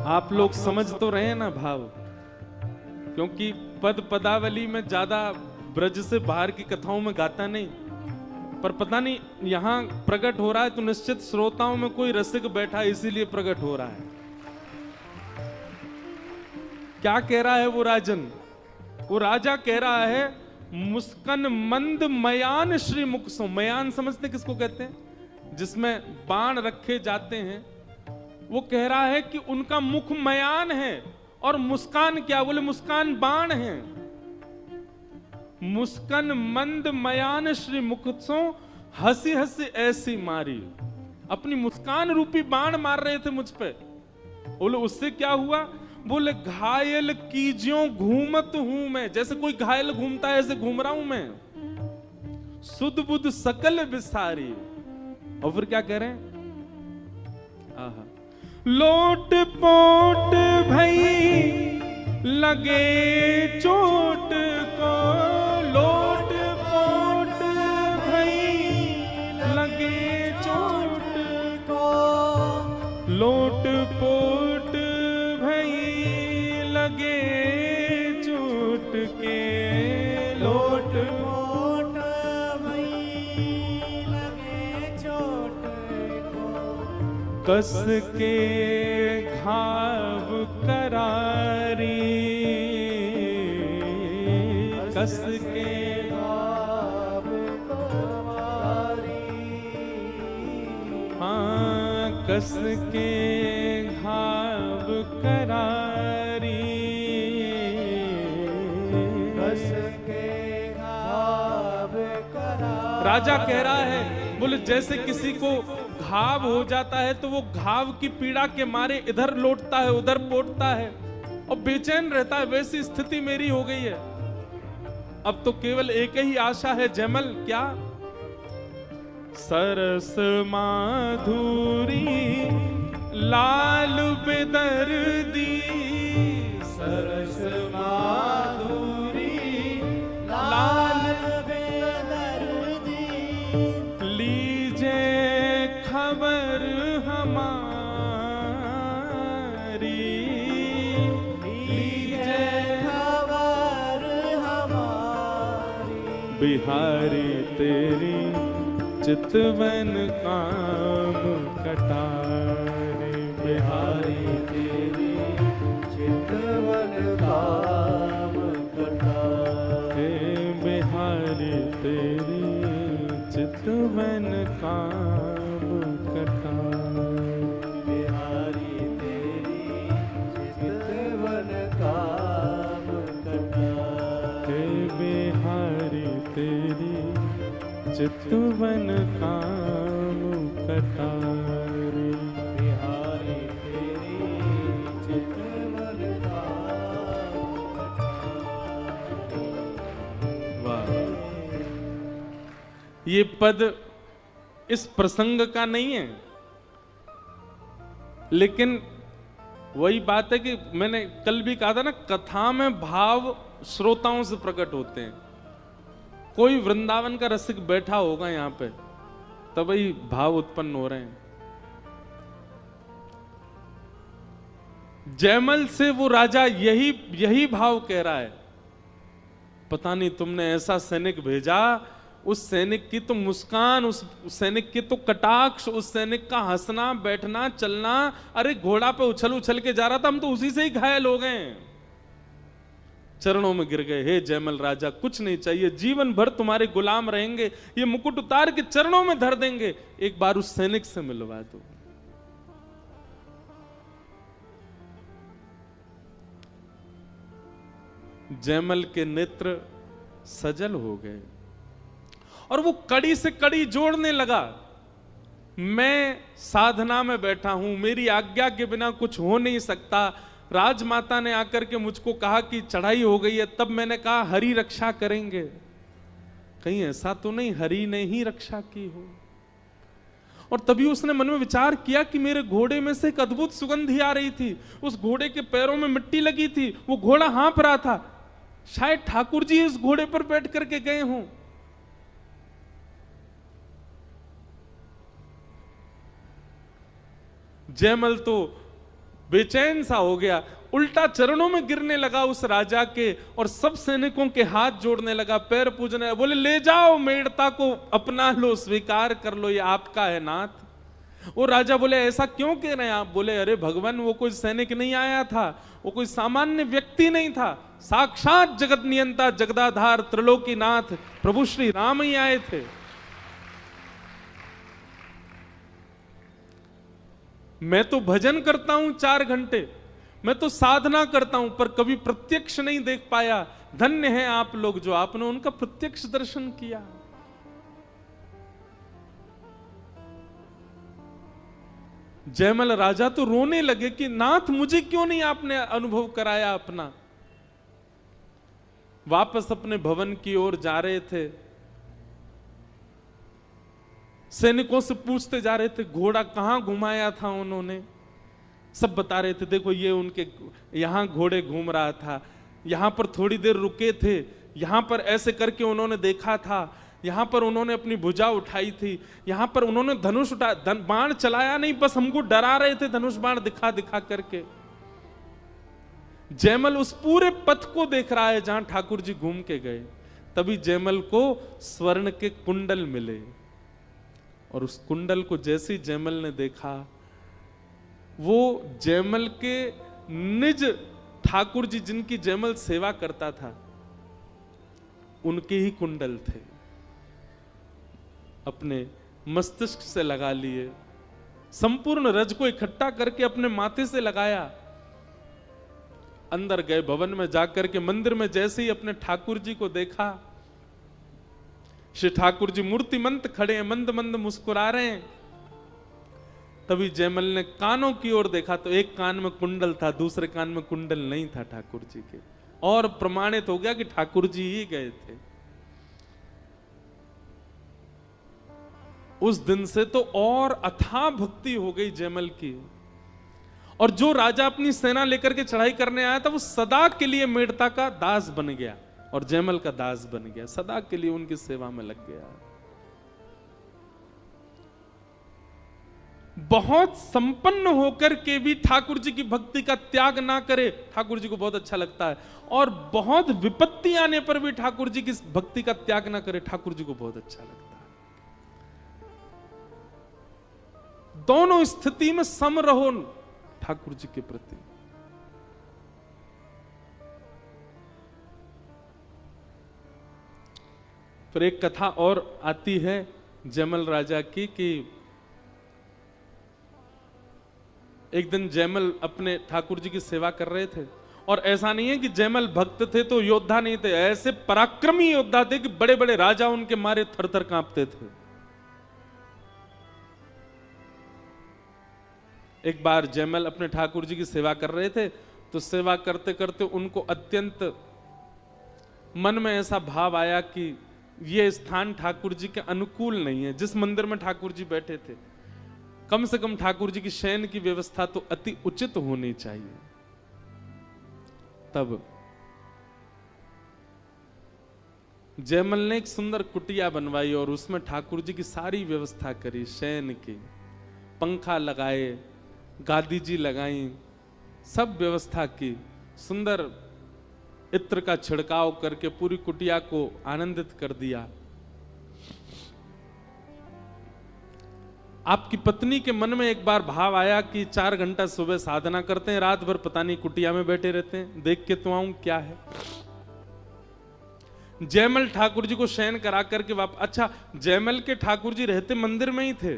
आप लोग समझ तो रहे हैं ना भाव, क्योंकि पद पदावली में ज्यादा ब्रज से बाहर की कथाओं में गाता नहीं, पर पता नहीं यहाँ प्रकट हो रहा है तो निश्चित श्रोताओं में कोई रसिक बैठा है, इसीलिए प्रकट हो रहा है। क्या कह रहा है वो राजन? वो राजा कह रहा है मुस्कन मंद मयान श्री मुख सो। मयान समझते किसको कहते हैं? जिसमें बाण रखे जाते हैं। वो कह रहा है कि उनका मुख मयान है, और मुस्कान क्या? बोले मुस्कान बाण है। मुस्कन मंद मयान श्री मुख सो, हंसी हंसी ऐसी मारी। अपनी मुस्कान रूपी बाण मार रहे थे मुझ पे। बोले उससे क्या हुआ? बोले घायल कीजियों घूमत हूं मैं, जैसे कोई घायल घूमता है ऐसे घूम रहा हूं मैं। सुध बुध सकल विसारी। और फिर क्या कह रहे हैं? आहा, लोट पोट भई लगे चोट को, लोट पोट भई लगे चोट को, लो पोट वही लगे चोट को, कस के घाव करारी, कस के घाव करारी। हाँ, कस के घाव करारी, कस के घाव करारी। राजा कह रहा है, बोले जैसे किसी को घाव हो जाता है तो वो घाव की पीड़ा के मारे इधर लौटता है उधर पोटता है और बेचैन रहता है, वैसी स्थिति मेरी हो गई है। अब तो केवल एक ही आशा है जयमल, क्या? सरस माधुरी लाल बेदर्दी, सरस माधुरी लाल बेदर्दी, लीजे खबर हमारी, लीजे खबर हमारी। बिहारी तेरी चितवन काम कटारी, बिहारी तेरी चितवन काम कटारी। हे बिहारी तेरी चितवन काम कटारी, बिहारी तेरी चितवन काम कटारी। हे बिहारी तेरी चितवन काम कटारी। बिहारी तेरी चितवन काम वाह, ये पद इस प्रसंग का नहीं है, लेकिन वही बात है कि मैंने कल भी कहा था ना, कथा में भाव श्रोताओं से प्रकट होते हैं। कोई वृंदावन का रसिक बैठा होगा यहां पे, तभी भाव उत्पन्न हो रहे हैं। जयमल से वो राजा यही भाव कह रहा है, पता नहीं तुमने ऐसा सैनिक भेजा, उस सैनिक की तो मुस्कान, उस सैनिक की तो कटाक्ष, उस सैनिक का हंसना बैठना चलना, अरे घोड़ा पे उछल उछल के जा रहा था, हम तो उसी से ही घायल हो गए। चरणों में गिर गए, हे जयमल राजा कुछ नहीं चाहिए, जीवन भर तुम्हारे गुलाम रहेंगे, ये मुकुट उतार के चरणों में धर देंगे, एक बार उस सैनिक से मिलवा दो। जयमल के नेत्र सजल हो गए और वो कड़ी से कड़ी जोड़ने लगा। मैं साधना में बैठा हूं, मेरी आज्ञा के बिना कुछ हो नहीं सकता। राजमाता ने आकर के मुझको कहा कि चढ़ाई हो गई है, तब मैंने कहा हरि रक्षा करेंगे। कहीं ऐसा तो नहीं हरि ने ही रक्षा की हो। और तभी उसने मन में विचार किया कि मेरे घोड़े में से एक अद्भुत सुगंधी आ रही थी, उस घोड़े के पैरों में मिट्टी लगी थी, वो घोड़ा हाँफ रहा था, शायद ठाकुर जी उस घोड़े पर बैठ करके गए हों। जयमल तो बेचैन सा हो गया, उल्टा चरणों में गिरने लगा उस राजा के और सब सैनिकों के हाथ जोड़ने लगा, पैर पूजने, बोले ले जाओ मेड़ता को, अपना लो, स्वीकार कर लो, ये आपका है नाथ। वो राजा बोले ऐसा क्यों कह रहे हैं आप? बोले अरे भगवान, वो कोई सैनिक नहीं आया था, वो कोई सामान्य व्यक्ति नहीं था, साक्षात जगत नियंता जगदाधार त्रिलोकीनाथ प्रभु श्री राम ही आए थे। मैं तो भजन करता हूं 4 घंटे, मैं तो साधना करता हूं, पर कभी प्रत्यक्ष नहीं देख पाया। धन्य है आप लोग जो आपने उनका प्रत्यक्ष दर्शन किया। जयमल राजा तो रोने लगे कि नाथ मुझे क्यों नहीं आपने अनुभव कराया अपना। वापस अपने भवन की ओर जा रहे थे, सैनिकों से पूछते जा रहे थे घोड़ा कहां घुमाया था उन्होंने। सब बता रहे थे देखो ये उनके यहां घोड़े घूम रहा था, यहां पर थोड़ी देर रुके थे, यहां पर ऐसे करके उन्होंने देखा था, यहां पर उन्होंने अपनी भुजा उठाई थी, यहां पर उन्होंने धनुष बाण चलाया नहीं, बस हमको डरा रहे थे धनुष बाण दिखा दिखा करके। जयमल उस पूरे पथ को देख रहा है जहां ठाकुर जी घूम के गए। तभी जयमल को स्वर्ण के कुंडल मिले। और उस कुंडल को जैसे ही जयमल ने देखा, वो जयमल के निज ठाकुर जी जिनकी जयमल सेवा करता था, उनके ही कुंडल थे। अपने मस्तिष्क से लगा लिए, संपूर्ण रज को इकट्ठा करके अपने माथे से लगाया। अंदर गए, भवन में जाकर के मंदिर में जैसे ही अपने ठाकुर जी को देखा, श्री ठाकुर जी मूर्तिमंत खड़े हैं, मंद मंद मुस्कुरा रहे हैं। तभी जयमल ने कानों की ओर देखा तो एक कान में कुंडल था, दूसरे कान में कुंडल नहीं था ठाकुर जी के, और प्रमाणित हो गया कि ठाकुर जी ही गए थे। उस दिन से तो और अथाह भक्ति हो गई जयमल की। और जो राजा अपनी सेना लेकर के चढ़ाई करने आया था, वो सदा के लिए मेड़ता का दास बन गया और जयमल का दास बन गया, सदा के लिए उनकी सेवा में लग गया। बहुत संपन्न होकर के भी ठाकुर जी की भक्ति का त्याग ना करे, ठाकुर जी को बहुत अच्छा लगता है। और बहुत विपत्ति आने पर भी ठाकुर जी की भक्ति का त्याग ना करे, ठाकुर जी को बहुत अच्छा लगता है। दोनों स्थिति में सम रहो ठाकुर जी के प्रति। फिर एक कथा और आती है जयमल राजा की कि एक दिन जयमल अपने ठाकुर जी की सेवा कर रहे थे। और ऐसा नहीं है कि जयमल भक्त थे तो योद्धा नहीं थे, ऐसे पराक्रमी योद्धा थे कि बड़े बड़े राजा उनके मारे थर थर कांपते थे। एक बार जयमल अपने ठाकुर जी की सेवा कर रहे थे, तो सेवा करते करते उनको अत्यंत मन में ऐसा भाव आया कि यह स्थान ठाकुर जी के अनुकूल नहीं है। जिस मंदिर में ठाकुर जी बैठे थे, कम से कम ठाकुर जी की शयन की व्यवस्था तो अति उचित होनी चाहिए। तब जयमल ने एक सुंदर कुटिया बनवाई और उसमें ठाकुर जी की सारी व्यवस्था करी, शयन की, पंखा लगाए, गादी जी लगाई, सब व्यवस्था की, सुंदर इत्र का छिड़काव करके पूरी कुटिया को आनंदित कर दिया। आपकी पत्नी के मन में एक बार भाव आया कि 4 घंटा सुबह साधना करते हैं, रात भर पता नहीं कुटिया में बैठे रहते हैं, देख के तो आऊं क्या है। जयमल ठाकुर जी को शयन करा करके अच्छा, जयमल के ठाकुर जी रहते मंदिर में ही थे।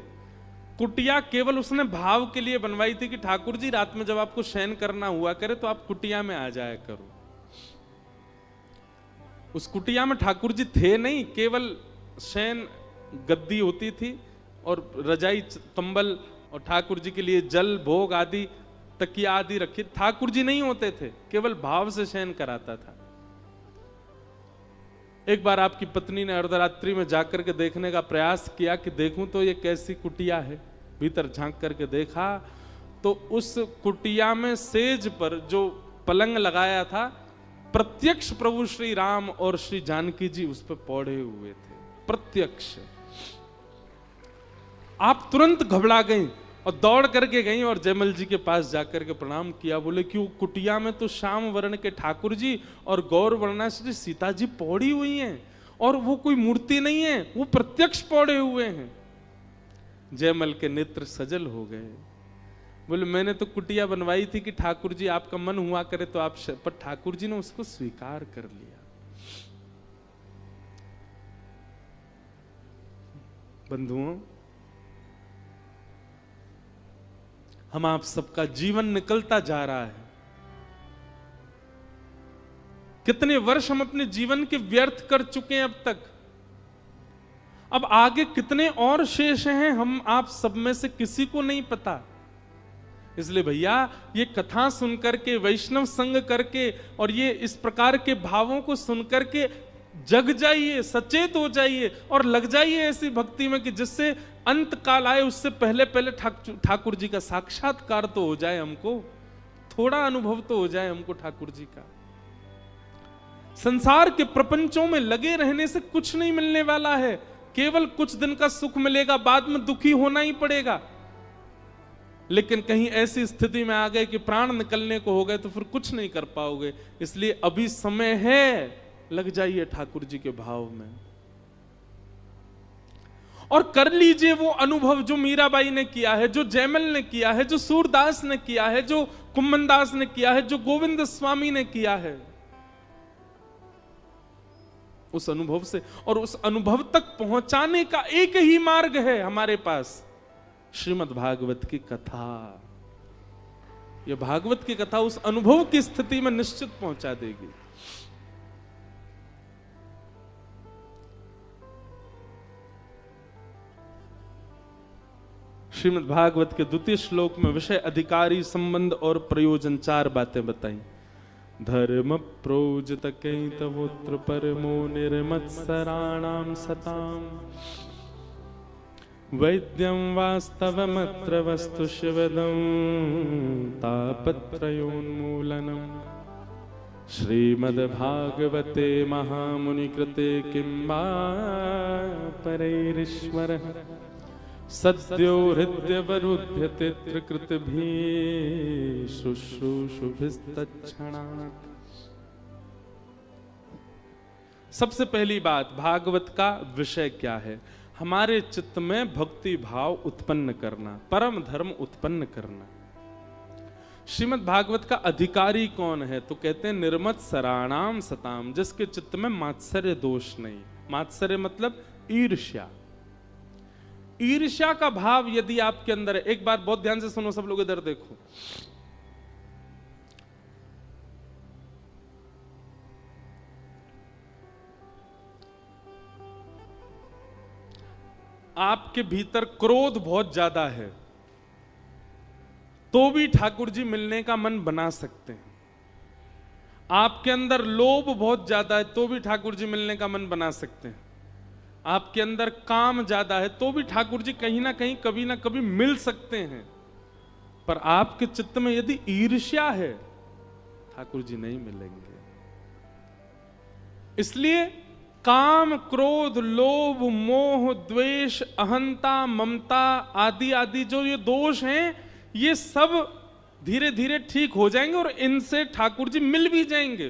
कुटिया केवल उसने भाव के लिए बनवाई थी कि ठाकुर जी रात में जब आपको शयन करना हुआ करे तो आप कुटिया में आ जाया करो। उस कुटिया में ठाकुर जी थे नहीं, केवल शयन गद्दी होती थी और रजाई कंबल और ठाकुर जी के लिए जल भोग आदि तकिया आदि रखी। ठाकुर जी नहीं होते थे, केवल भाव से शयन कराता था। एक बार आपकी पत्नी ने अर्धरात्रि में जाकर के देखने का प्रयास किया कि देखूं तो ये कैसी कुटिया है। भीतर झांक करके देखा तो उस कुटिया में सेज पर जो पलंग लगाया था, प्रत्यक्ष प्रभु श्री राम और श्री जानकी जी उस पर पौड़े हुए थे, प्रत्यक्ष। आप तुरंत घबरा गई और दौड़ करके गई और जयमल जी के पास जाकर के प्रणाम किया। बोले कि वो कुटिया में तो श्याम वर्ण के ठाकुर जी और गौर वर्णा श्री सीता जी पौड़ी हुई हैं, और वो कोई मूर्ति नहीं है, वो प्रत्यक्ष पौड़े हुए हैं। जयमल के नेत्र सजल हो गए। बोले मैंने तो कुटिया बनवाई थी कि ठाकुर जी आपका मन हुआ करे तो आप, पर ठाकुर जी ने उसको स्वीकार कर लिया। बंधुओं, हम आप सबका जीवन निकलता जा रहा है। कितने वर्ष हम अपने जीवन के व्यर्थ कर चुके हैं अब तक। अब आगे कितने और शेष हैं, हम आप सब में से किसी को नहीं पता। इसलिए भैया, ये कथा सुनकर के, वैष्णव संग करके और ये इस प्रकार के भावों को सुनकर के जग जाइए, सचेत हो जाइए और लग जाइए ऐसी भक्ति में कि जिससे अंत काल आए उससे पहले पहले ठाकुर जी का साक्षात्कार तो हो जाए, हमको थोड़ा अनुभव तो हो जाए हमको ठाकुर जी का। संसार के प्रपंचों में लगे रहने से कुछ नहीं मिलने वाला है, केवल कुछ दिन का सुख मिलेगा, बाद में दुखी होना ही पड़ेगा। लेकिन कहीं ऐसी स्थिति में आ गए कि प्राण निकलने को हो गए तो फिर कुछ नहीं कर पाओगे। इसलिए अभी समय है, लग जाइए ठाकुर जी के भाव में और कर लीजिए वो अनुभव जो मीराबाई ने किया है, जो जयमल ने किया है, जो सूरदास ने किया है, जो कुम्मनदास ने किया है, जो गोविंद स्वामी ने किया है। उस अनुभव से और उस अनुभव तक पहुंचाने का एक ही मार्ग है हमारे पास, श्रीमद् भागवत की कथा। यह भागवत की कथा उस अनुभव की स्थिति में निश्चित पहुंचा देगी। श्रीमद् भागवत के द्वितीय श्लोक में विषय, अधिकारी, संबंध और प्रयोजन, 4 बातें बताई। धर्म प्रोजत कैतवोत्र परमो निर्मत्सराणाम सताम वैद्यं वास्तवमत्र वस्तु शिवदं तापत्रयोन्मूलनम् श्रीमद्भागवते महामुनिकृते किं वा परैरीश्वरः सद्यो हृद्यवरुध्यते त्रिकृतिभिः शुश्रूषुभिस्तत्क्षणात्। सबसे पहली बात, भागवत का विषय क्या है? हमारे चित्त में भक्ति भाव उत्पन्न करना, परम धर्म उत्पन्न करना। श्रीमद् भागवत का अधिकारी कौन है? तो कहते हैं निर्मत्सराणाम सताम, जिसके चित्त में मात्सर्य दोष नहीं। मात्सर्य मतलब ईर्ष्या। ईर्ष्या का भाव यदि आपके अंदर है, एक बात बहुत ध्यान से सुनो सब लोग, इधर देखो। आपके भीतर क्रोध बहुत ज्यादा है तो भी ठाकुर जी मिलने का मन बना सकते हैं। आपके अंदर लोभ बहुत ज्यादा है तो भी ठाकुर जी मिलने का मन बना सकते हैं। आपके अंदर काम ज्यादा है तो भी ठाकुर जी कहीं ना कहीं कभी ना कभी मिल सकते हैं। पर आपके चित्त में यदि ईर्ष्या है, ठाकुर जी नहीं मिलेंगे। इसलिए काम, क्रोध, लोभ, मोह, द्वेष, अहंता, ममता आदि आदि जो ये दोष हैं, ये सब धीरे धीरे ठीक हो जाएंगे और इनसे ठाकुर जी मिल भी जाएंगे।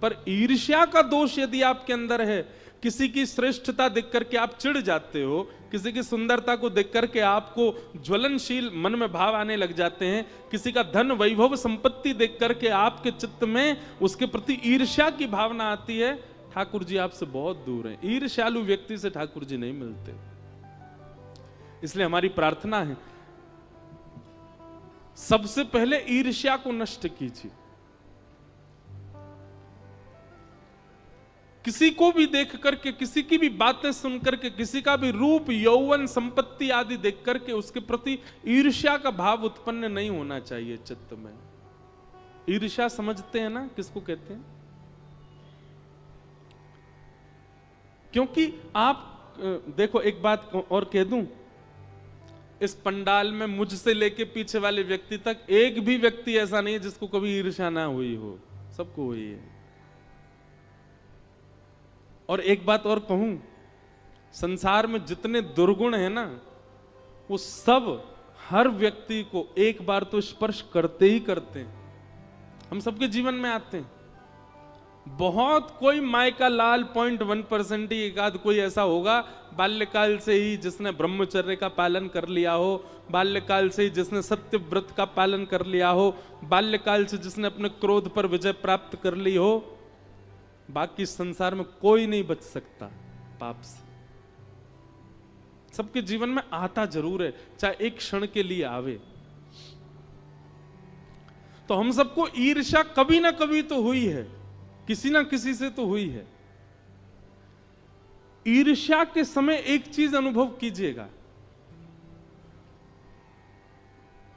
पर ईर्ष्या का दोष यदि आपके अंदर है, किसी की श्रेष्ठता देख करके आप चिढ़ जाते हो, किसी की सुंदरता को देख करके आपको ज्वलनशील मन में भाव आने लग जाते हैं, किसी का धन वैभव संपत्ति देख करके आपके चित्त में उसके प्रति ईर्ष्या की भावना आती है, ठाकुर जी आपसे बहुत दूर हैं। ईर्ष्यालु व्यक्ति से ठाकुर जी नहीं मिलते। इसलिए हमारी प्रार्थना है, सबसे पहले ईर्ष्या को नष्ट कीजिए। किसी को भी देख करके, किसी की भी बातें सुन करके, किसी का भी रूप, यौवन, संपत्ति आदि देख करके उसके प्रति ईर्ष्या का भाव उत्पन्न नहीं होना चाहिए चित्त में। ईर्ष्या समझते हैं ना किसको कहते हैं? क्योंकि आप देखो, एक बात और कह दूं, इस पंडाल में मुझसे लेके पीछे वाले व्यक्ति तक एक भी व्यक्ति ऐसा नहीं है जिसको कभी ईर्ष्या ना हुई हो, सबको हुई है। और एक बात और कहूं, संसार में जितने दुर्गुण हैं ना, वो सब हर व्यक्ति को एक बार तो स्पर्श करते ही करते हैं, हम सबके जीवन में आते हैं। बहुत कोई माय का लाल 0.1% ही एक आध कोई ऐसा होगा बाल्यकाल से ही जिसने ब्रह्मचर्य का पालन कर लिया हो, बाल्यकाल से ही जिसने सत्य व्रत का पालन कर लिया हो, बाल्यकाल से जिसने अपने क्रोध पर विजय प्राप्त कर ली हो। बाकी संसार में कोई नहीं बच सकता पाप से। सबके जीवन में आता जरूर है, चाहे एक क्षण के लिए आवे। तो हम सबको ईर्ष्या कभी ना कभी तो हुई है, किसी ना किसी से तो हुई है। ईर्ष्या के समय एक चीज अनुभव कीजिएगा,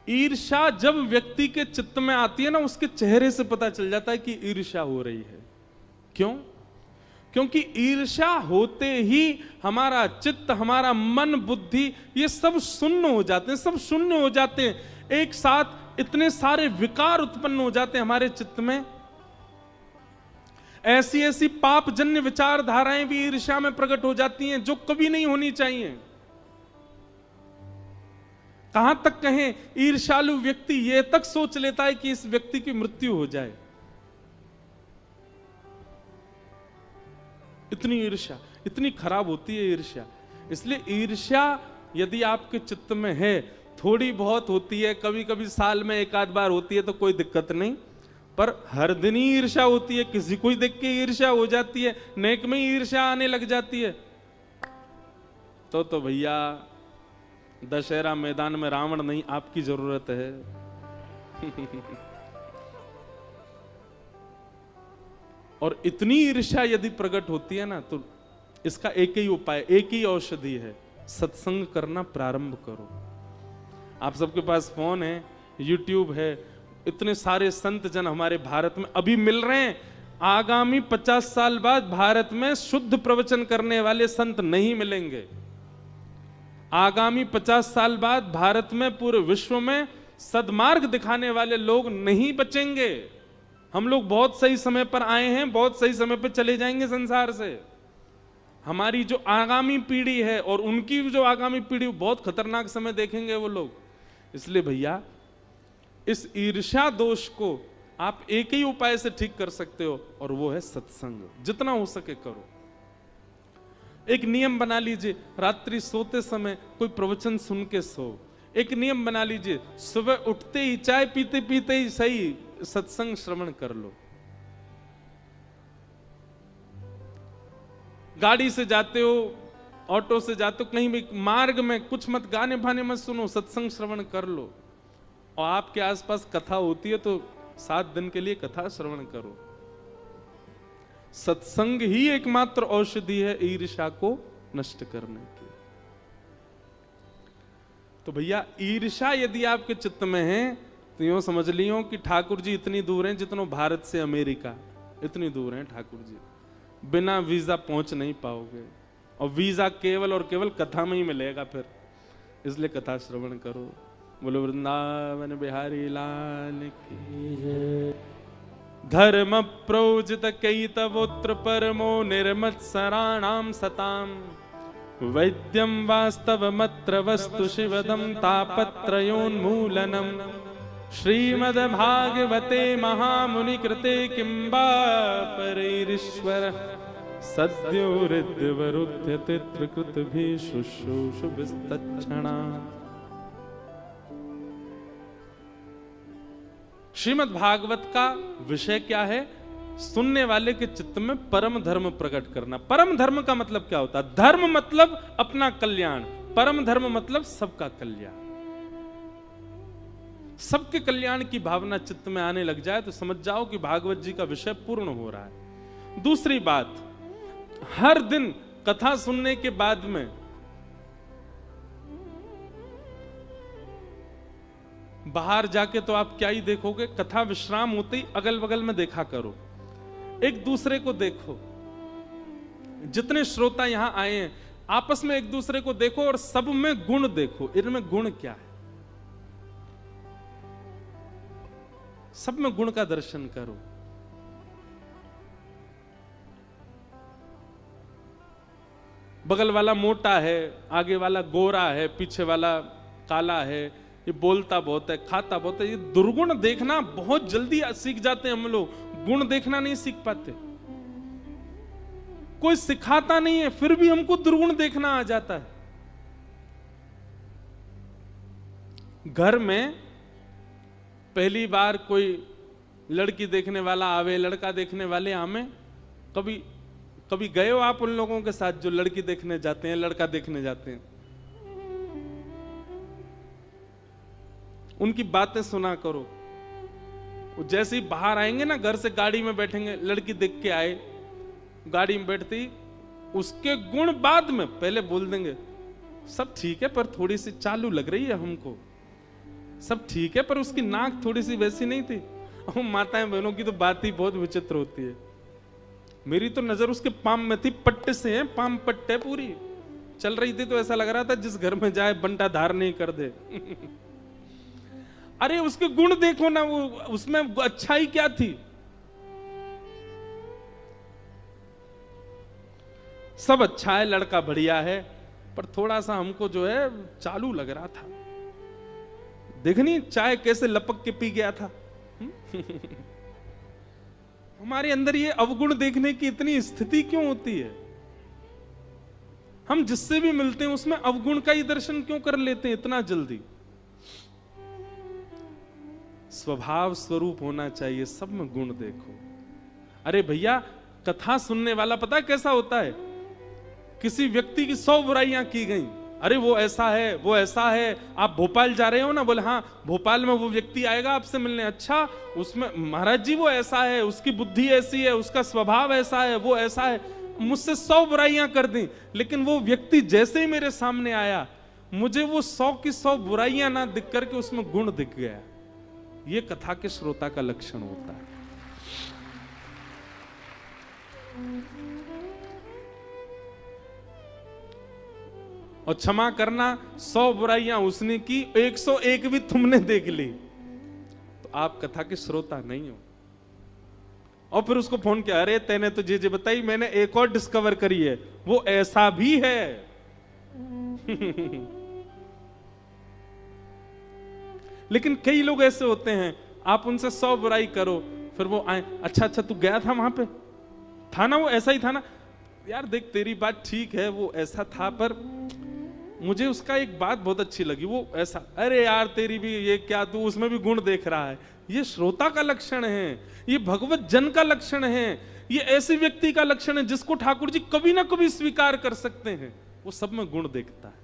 ईर्ष्या जब व्यक्ति के चित्त में आती है ना, उसके चेहरे से पता चल जाता है कि ईर्ष्या हो रही है। क्यों? क्योंकि ईर्ष्या होते ही हमारा चित्त, हमारा मन, बुद्धि, ये सब शून्य हो जाते हैं, सब शून्य हो जाते हैं। एक साथ इतने सारे विकार उत्पन्न हो जाते हैं हमारे चित्त में। ऐसी ऐसी पापजन्य विचारधाराएं भी ईर्ष्या में प्रकट हो जाती हैं जो कभी नहीं होनी चाहिए। कहां तक कहें, ईर्ष्यालु व्यक्ति यह तक सोच लेता है कि इस व्यक्ति की मृत्यु हो जाए। इतनी ईर्ष्या, इतनी खराब होती है ईर्ष्या। इसलिए ईर्ष्या यदि आपके चित्त में है, थोड़ी बहुत होती है, कभी कभी साल में एक आध बार होती है तो कोई दिक्कत नहीं, पर हर दिन ही ईर्ष्या होती है, किसी को ही देख के ईर्ष्या हो जाती है, नेक में ही ईर्ष्या आने लग जाती है, तो भैया दशहरा मैदान में रावण नहीं, आपकी जरूरत है। और इतनी ईर्ष्या यदि प्रकट होती है ना, तो इसका एक ही उपाय, एक ही औषधि है, सत्संग करना प्रारंभ करो। आप सबके पास फोन है, यूट्यूब है, इतने सारे संत जन हमारे भारत में अभी मिल रहे हैं। आगामी 50 साल बाद भारत में शुद्ध प्रवचन करने वाले संत नहीं मिलेंगे। आगामी 50 साल बाद भारत में, पूरे विश्व में सद्मार्ग दिखाने वाले लोग नहीं बचेंगे। हम लोग बहुत सही समय पर आए हैं, बहुत सही समय पर चले जाएंगे संसार से। हमारी जो आगामी पीढ़ी है और उनकी जो आगामी पीढ़ी, बहुत खतरनाक समय देखेंगे वो लोग। इसलिए भैया इस ईर्ष्या दोष को आप एक ही उपाय से ठीक कर सकते हो, और वो है सत्संग। जितना हो सके करो। एक नियम बना लीजिए, रात्रि सोते समय कोई प्रवचन सुन के सो। एक नियम बना लीजिए, सुबह उठते ही, चाय पीते पीते ही सही, सत्संग श्रवण कर लो। गाड़ी से जाते हो, ऑटो से जाते हो, कहीं भी मार्ग में कुछ मत, गाने भाने मत सुनो, सत्संग श्रवण कर लो। और आपके आसपास कथा होती है तो 7 दिन के लिए कथा श्रवण करो। सत्संग ही एकमात्र औषधि है ईर्ष्या को नष्ट करने की। तो भैया ईर्ष्या यदि आपके चित्त में है तो यूं समझ लियो कि ठाकुर जी इतनी दूर हैं जितनों भारत से अमेरिका, इतनी दूर हैं ठाकुर जी। बिना वीजा पहुंच नहीं पाओगे, और वीजा केवल और केवल कथा में ही मिलेगा फिर। इसलिए कथा श्रवण करो। बोलो वृंदावन बिहारी लाल की जय। धर्म प्रोजित कैतवोत्र परमो निर्मत्सराणाम सताम, वैद्यम वास्तवमत्र वस्तु शिवदम तापत्रयोन्मूलनम। श्रीमद्भागवते महामुनि कृते किंबा परैरीश्वर, सद्यो हृद्यवरुध्य तित्रकृत भी शुश्रूषु विस्तच्छणा। श्रीमद् भागवत का विषय क्या है? सुनने वाले के चित्त में परम धर्म प्रकट करना। परम धर्म का मतलब क्या होता है? धर्म मतलब अपना कल्याण, परम धर्म मतलब सबका कल्याण। सबके कल्याण की भावना चित्त में आने लग जाए तो समझ जाओ कि भागवत जी का विषय पूर्ण हो रहा है। दूसरी बात, हर दिन कथा सुनने के बाद में बाहर जाके तो आप क्या ही देखोगे, कथा विश्राम होते ही अगल बगल में देखा करो, एक दूसरे को देखो। जितने श्रोता यहां आए हैं आपस में एक दूसरे को देखो और सब में गुण देखो, इनमें गुण क्या है, सब में गुण का दर्शन करो। बगल वाला मोटा है, आगे वाला गोरा है, पीछे वाला काला है, ये बोलता बहुत है, खाता बहुत है। ये दुर्गुण देखना बहुत जल्दी सीख जाते हैं हम लोग, गुण देखना नहीं सीख पाते। कोई सिखाता नहीं है फिर भी हमको दुर्गुण देखना आ जाता है। घर में पहली बार कोई लड़की देखने वाला आवे, लड़का देखने वाले आवे, कभी गए हो आप उन लोगों के साथ जो लड़की देखने जाते हैं, लड़का देखने जाते हैं? उनकी बातें सुना करो। वो जैसे ही बाहर आएंगे ना, घर से गाड़ी में बैठेंगे, लड़की देख के आए, गाड़ी में बैठते ही उसके गुण बाद में पहले बोल देंगे, सब ठीक है पर थोड़ी सी चालू लग रही है हमको, सब ठीक है पर उसकी नाक थोड़ी सी वैसी नहीं थी। माताएं बहनों की तो बात ही बहुत विचित्र होती है। मेरी तो नजर उसके पाम में थी, पट्टे से हैं, पाम पट्टे पूरी चल रही थी, तो ऐसा लग रहा था जिस घर में जाए बंटा धार नहीं कर दे। अरे उसके गुण देखो ना, वो उसमें अच्छाई क्या थी? सब अच्छा है, लड़का बढ़िया है, पर थोड़ा सा हमको जो है चालू लग रहा था। देखनी चाय कैसे लपक के पी गया था। हमारे अंदर ये अवगुण देखने की इतनी स्थिति क्यों होती है? हम जिससे भी मिलते हैं उसमें अवगुण का ही दर्शन क्यों कर लेते हैं इतना जल्दी? स्वभाव स्वरूप होना चाहिए, सब में गुण देखो। अरे भैया, कथा सुनने वाला पता है कैसा होता है? किसी व्यक्ति की 100 बुराइयां की गई, अरे वो ऐसा है, वो ऐसा है। आप भोपाल जा रहे हो ना, बोले हाँ भोपाल में वो व्यक्ति आएगा आपसे मिलने, अच्छा उसमें महाराज जी वो ऐसा है, उसकी बुद्धि ऐसी है, उसका स्वभाव ऐसा है, वो ऐसा है। मुझसे 100 बुराइयां कर दी, लेकिन वो व्यक्ति जैसे ही मेरे सामने आया, मुझे वो 100 की 100 बुराइयां ना दिख करके उसमें गुण दिख गया। ये कथा के श्रोता का लक्षण होता है। और क्षमा करना, 100 बुराइयां उसने की, 101 भी तुमने देख ली, तो आप कथा के श्रोता नहीं हो। और फिर उसको फोन किया, अरे तेने तो जे बताई, मैंने एक और डिस्कवर करी है, वो ऐसा भी है। लेकिन कई लोग ऐसे होते हैं, आप उनसे 100 बुराई करो, फिर वो आए, अच्छा अच्छा तू गया था वहां पे, था ना वो ऐसा ही था ना, यार देख तेरी बात ठीक है, वो ऐसा था, पर मुझे उसका एक बात बहुत अच्छी लगी, वो ऐसा। अरे यार तेरी भी ये क्या, तू उसमें भी गुण देख रहा है। ये श्रोता का लक्षण है, ये भगवत जन का लक्षण है, ये ऐसे व्यक्ति का लक्षण है जिसको ठाकुर जी कभी ना कभी स्वीकार कर सकते हैं। वो सब में गुण देखता है।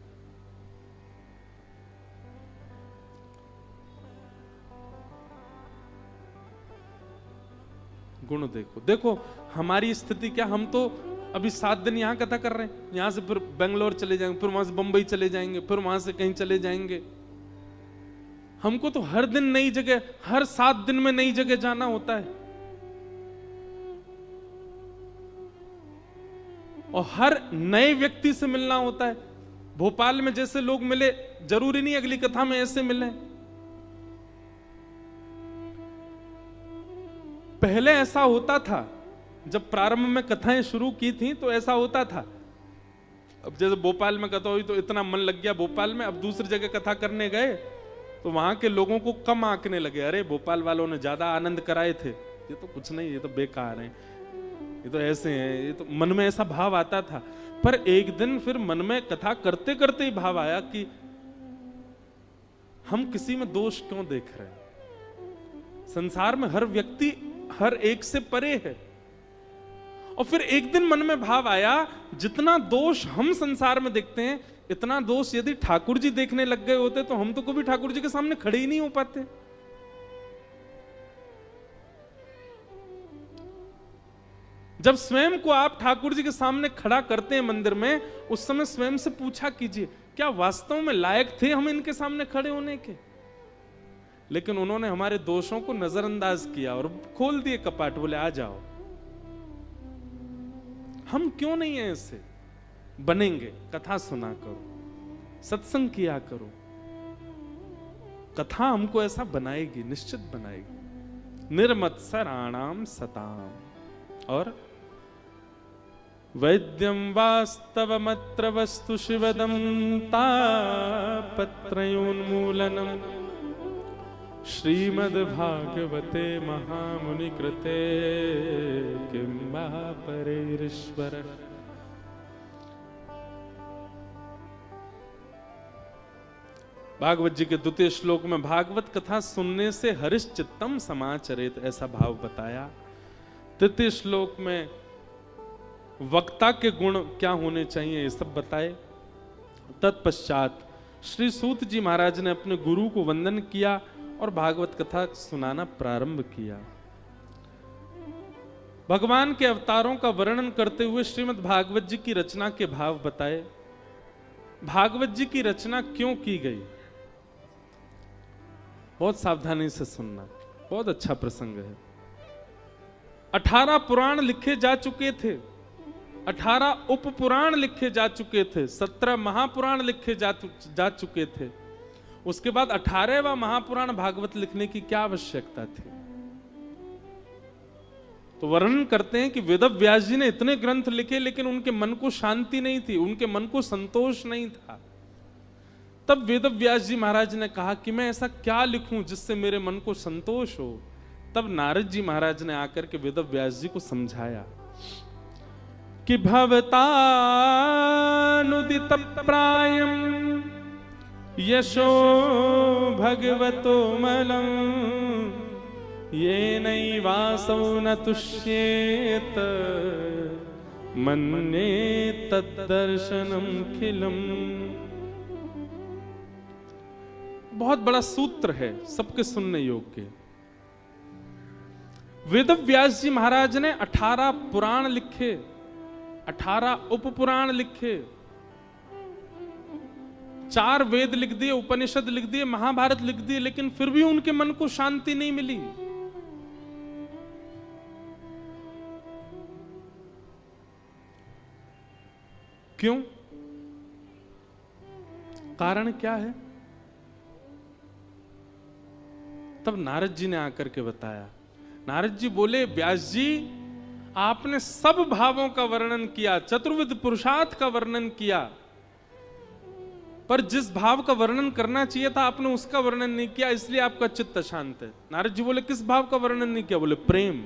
गुण देखो। देखो हमारी स्थिति क्या, हम तो अभी 7 दिन यहां कथा कर रहे हैं, यहां से फिर बेंगलोर चले जाएंगे, फिर वहां से बंबई चले जाएंगे, फिर वहां से कहीं चले जाएंगे। हमको तो हर दिन नई जगह, हर 7 दिन में नई जगह जाना होता है, और हर नए व्यक्ति से मिलना होता है। भोपाल में जैसे लोग मिले, जरूरी नहीं अगली कथा में ऐसे मिले। पहले ऐसा होता था, जब प्रारंभ में कथाएं शुरू की थी तो ऐसा होता था। अब जैसे भोपाल में कथा हुई तो इतना मन लग गया भोपाल में, अब दूसरी जगह कथा करने गए तो वहां के लोगों को कम आंकने लगे, अरे भोपाल वालों ने ज्यादा आनंद कराए थे, ये तो कुछ नहीं, ये तो बेकार है, ये तो ऐसे हैं, ये तो मन में ऐसा भाव आता था। पर एक दिन फिर मन में कथा करते करते ही भाव आया कि हम किसी में दोष क्यों देख रहे हैं? संसार में हर व्यक्ति हर एक से परे है। और फिर एक दिन मन में भाव आया, जितना दोष हम संसार में देखते हैं, इतना दोष यदि ठाकुर जी देखने लग गए होते तो हम तो कभी ठाकुर जी के सामने खड़े ही नहीं हो पाते। जब स्वयं को आप ठाकुर जी के सामने खड़ा करते हैं मंदिर में, उस समय स्वयं से पूछा कीजिए, क्या वास्तव में लायक थे हम इनके सामने खड़े होने के? लेकिन उन्होंने हमारे दोषों को नजरअंदाज किया और खोल दिए कपाट, बोले आ जाओ। हम क्यों नहीं है ऐसे? बनेंगे। कथा सुना करो, सत्संग किया करो, कथा हमको ऐसा बनाएगी, निश्चित बनाएगी। निर्मत्सराणाम सताम। और वैद्यम वास्तवमत्र वस्तु शिवदम तापत्रयोन्मूलनम श्रीमद्भागवते महामुनि कृते किं वा परैरीश्वर। भागवत जी के 2वें श्लोक में भागवत कथा सुनने से हरिश्चित्तम समाचरेत, ऐसा भाव बताया। 3 श्लोक में वक्ता के गुण क्या होने चाहिए, ये सब बताए। तत्पश्चात श्री सूत जी महाराज ने अपने गुरु को वंदन किया और भागवत कथा सुनाना प्रारंभ किया। भगवान के अवतारों का वर्णन करते हुए श्रीमद् भागवत जी की रचना के भाव बताए। भागवत जी की रचना क्यों की गई, बहुत सावधानी से सुनना, बहुत अच्छा प्रसंग है। 18 पुराण लिखे जा चुके थे, 18 उप पुराण लिखे जा चुके थे, 17 महापुराण लिखे जा चुके थे। उसके बाद 18वां महापुराण भागवत लिखने की क्या आवश्यकता थी? तो वर्णन करते हैं कि वेदव्यास जी ने इतने ग्रंथ लिखे, लेकिन उनके मन को शांति नहीं थी, उनके मन को संतोष नहीं था। तब वेदव्यास जी महाराज ने कहा कि मैं ऐसा क्या लिखूं जिससे मेरे मन को संतोष हो। तब नारद जी महाराज ने आकर के वेदव्यास जी को समझाया कि भवतानुज्ञया प्रायम यशो भगवतो मलं ये नैवासौ न तुष्येत मन्ये तद्दर्शनम खिलम। बहुत बड़ा सूत्र है, सबके सुनने योग्य। वेदव्यास जी महाराज ने 18 पुराण लिखे, 18 उपपुराण लिखे, 4 वेद लिख दिए, उपनिषद लिख दिए, महाभारत लिख दिए, लेकिन फिर भी उनके मन को शांति नहीं मिली। क्यों? कारण क्या है? तब नारद जी ने आकर के बताया। नारद जी बोले, व्यास जी आपने सब भावों का वर्णन किया, चतुर्विध पुरुषार्थ का वर्णन किया, पर जिस भाव का वर्णन करना चाहिए था आपने उसका वर्णन नहीं किया, इसलिए आपका चित्त अशांत है। नारद जी बोले, किस भाव का वर्णन नहीं किया? बोले, प्रेम।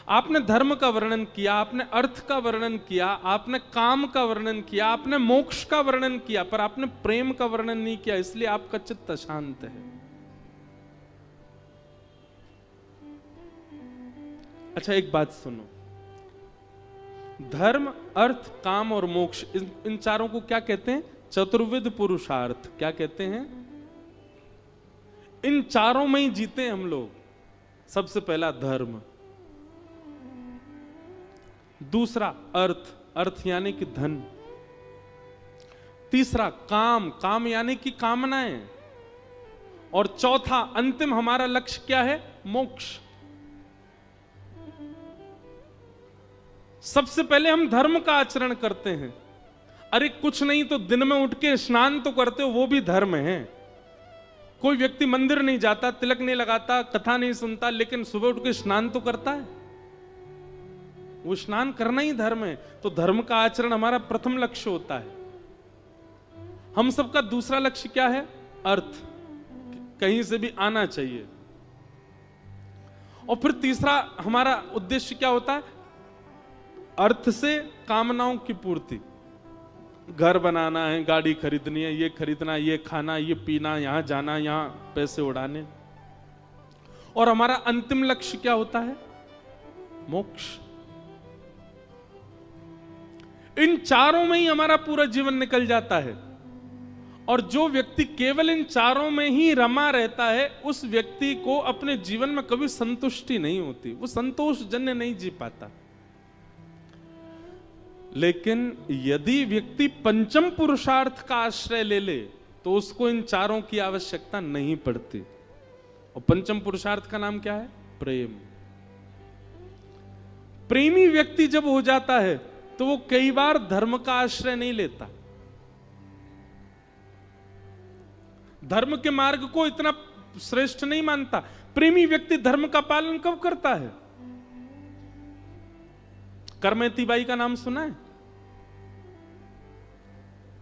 आपने धर्म का वर्णन किया, आपने अर्थ का वर्णन किया, आपने काम का वर्णन किया, आपने मोक्ष का वर्णन किया, पर आपने प्रेम का वर्णन नहीं किया, इसलिए आपका चित्त अशांत है। अच्छा, एक बात सुनो, धर्म, अर्थ, काम और मोक्ष, इन चारों को क्या कहते हैं? चतुर्विध पुरुषार्थ। क्या कहते हैं? इन चारों में ही जीते हम लोग। सबसे पहला धर्म, दूसरा अर्थ, अर्थ यानी कि धन, तीसरा काम, काम यानी कि कामनाएं, और चौथा अंतिम हमारा लक्ष्य क्या है? मोक्ष। सबसे पहले हम धर्म का आचरण करते हैं। अरे कुछ नहीं तो दिन में उठ के स्नान तो करते हो, वो भी धर्म है। कोई व्यक्ति मंदिर नहीं जाता, तिलक नहीं लगाता, कथा नहीं सुनता, लेकिन सुबह उठ के स्नान तो करता है, वो स्नान करना ही धर्म है। तो धर्म का आचरण हमारा प्रथम लक्ष्य होता है। हम सबका दूसरा लक्ष्य क्या है? अर्थ, कहीं से भी आना चाहिए। और फिर तीसरा हमारा उद्देश्य क्या होता है? अर्थ से कामनाओं की पूर्ति, घर बनाना है, गाड़ी खरीदनी है, ये खरीदना, ये खाना, ये पीना, यहां जाना, यहां पैसे उड़ाने। और हमारा अंतिम लक्ष्य क्या होता है? मोक्ष। इन चारों में ही हमारा पूरा जीवन निकल जाता है। और जो व्यक्ति केवल इन चारों में ही रमा रहता है, उस व्यक्ति को अपने जीवन में कभी संतुष्टि नहीं होती, वो संतोषजन्य नहीं जी पाता। लेकिन यदि व्यक्ति पंचम पुरुषार्थ का आश्रय ले ले तो उसको इन चारों की आवश्यकता नहीं पड़ती। और पंचम पुरुषार्थ का नाम क्या है? प्रेम। प्रेमी व्यक्ति जब हो जाता है तो वो कई बार धर्म का आश्रय नहीं लेता, धर्म के मार्ग को इतना श्रेष्ठ नहीं मानता। प्रेमी व्यक्ति धर्म का पालन कब करता है? करमेती बाई का नाम सुना है?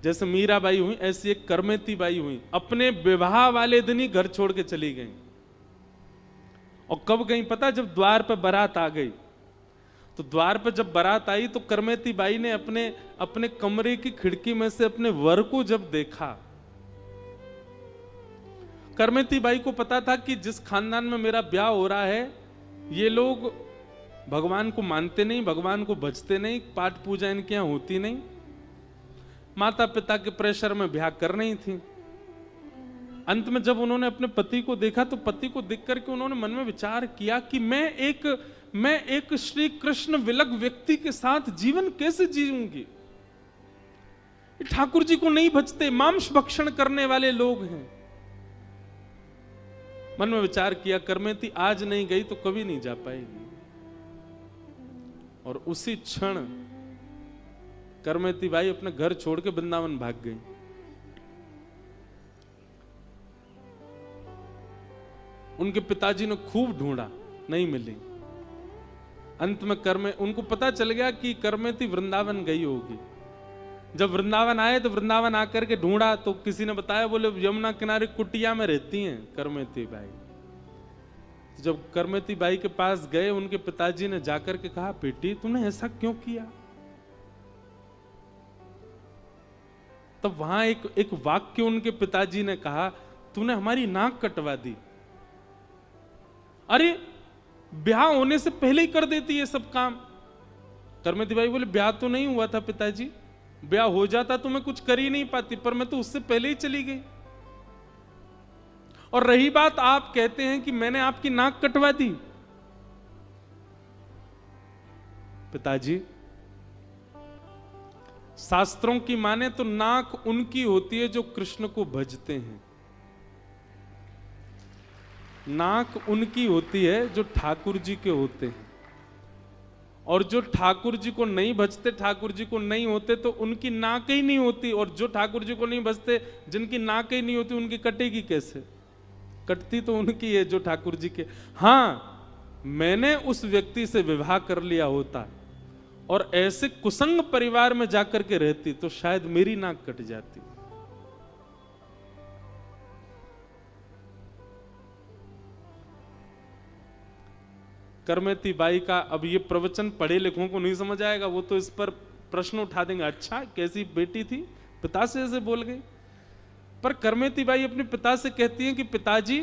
जैसे मीराबाई हुई, ऐसी एक करमेती बाई हुई। अपने विवाह वाले दिन ही घर छोड़ के चली गई। और कब गई पता? जब द्वार पर बारात आ गई। तो द्वार पर जब बारात आई तो करमेती बाई ने अपने कमरे की खिड़की में से अपने वर को जब देखा, करमेती बाई को पता था कि जिस खानदान में मेरा ब्याह हो रहा है, ये लोग भगवान को मानते नहीं, भगवान को भजते नहीं, पाठ पूजा इनके यहां होती नहीं, माता पिता के प्रेशर में ब्याह कर रही थी। अंत में जब उन्होंने अपने पति को देखा तो पति को देख करके उन्होंने मन में विचार किया कि मैं एक श्री कृष्ण विलग व्यक्ति के साथ जीवन कैसे जीऊंगी? ठाकुर जी को नहीं भजते, मांस भक्षण करने वाले लोग हैं। मन में विचार किया, करमेती आज नहीं गई तो कभी नहीं जा पाएगी। और उसी क्षण करमेती बाई अपने घर छोड़ के वृंदावन भाग गई। उनके पिताजी ने खूब ढूंढा, नहीं मिली। अंत में उनको पता चल गया कि करमेती वृंदावन गई होगी। जब वृंदावन आए तो वृंदावन आकर के ढूंढा तो किसी ने बताया, बोले यमुना किनारे कुटिया में रहती हैं करमेती बाई। जब करमेती बाई के पास गए, उनके पिताजी ने जाकर के कहा, बेटी तूने ऐसा क्यों किया? तब वहां एक वाक्य उनके पिताजी ने कहा, तूने हमारी नाक कटवा दी। अरे ब्याह होने से पहले ही कर देती है सब काम। करमती बाई बोले, ब्याह तो नहीं हुआ था पिताजी, ब्याह हो जाता तो मैं कुछ कर ही नहीं पाती, पर मैं तो उससे पहले ही चली गई। और रही बात, आप कहते हैं कि मैंने आपकी नाक कटवा दी। पिताजी, शास्त्रों की माने तो नाक उनकी होती है जो कृष्ण को भजते हैं, नाक उनकी होती है जो ठाकुर जी के होते हैं। और जो ठाकुर जी को नहीं भजते, ठाकुर जी को नहीं होते, तो उनकी नाक ही नहीं होती। और जो ठाकुर जी को नहीं भजते, जिनकी नाक ही नहीं होती, उनकी कटेगी कैसे? कटती तो उनकी है जो ठाकुर जी के। हां, मैंने उस व्यक्ति से विवाह कर लिया होता और ऐसे कुसंग परिवार में जाकर के रहती तो शायद मेरी नाक कट जाती। करमती बाई का अब ये प्रवचन पढ़े लिखों को नहीं समझ आएगा, वो तो इस पर प्रश्न उठा देंगे, अच्छा कैसी बेटी थी, पिता से ऐसे बोल गई। पर करमती बाई अपने पिता से कहती हैं कि पिताजी,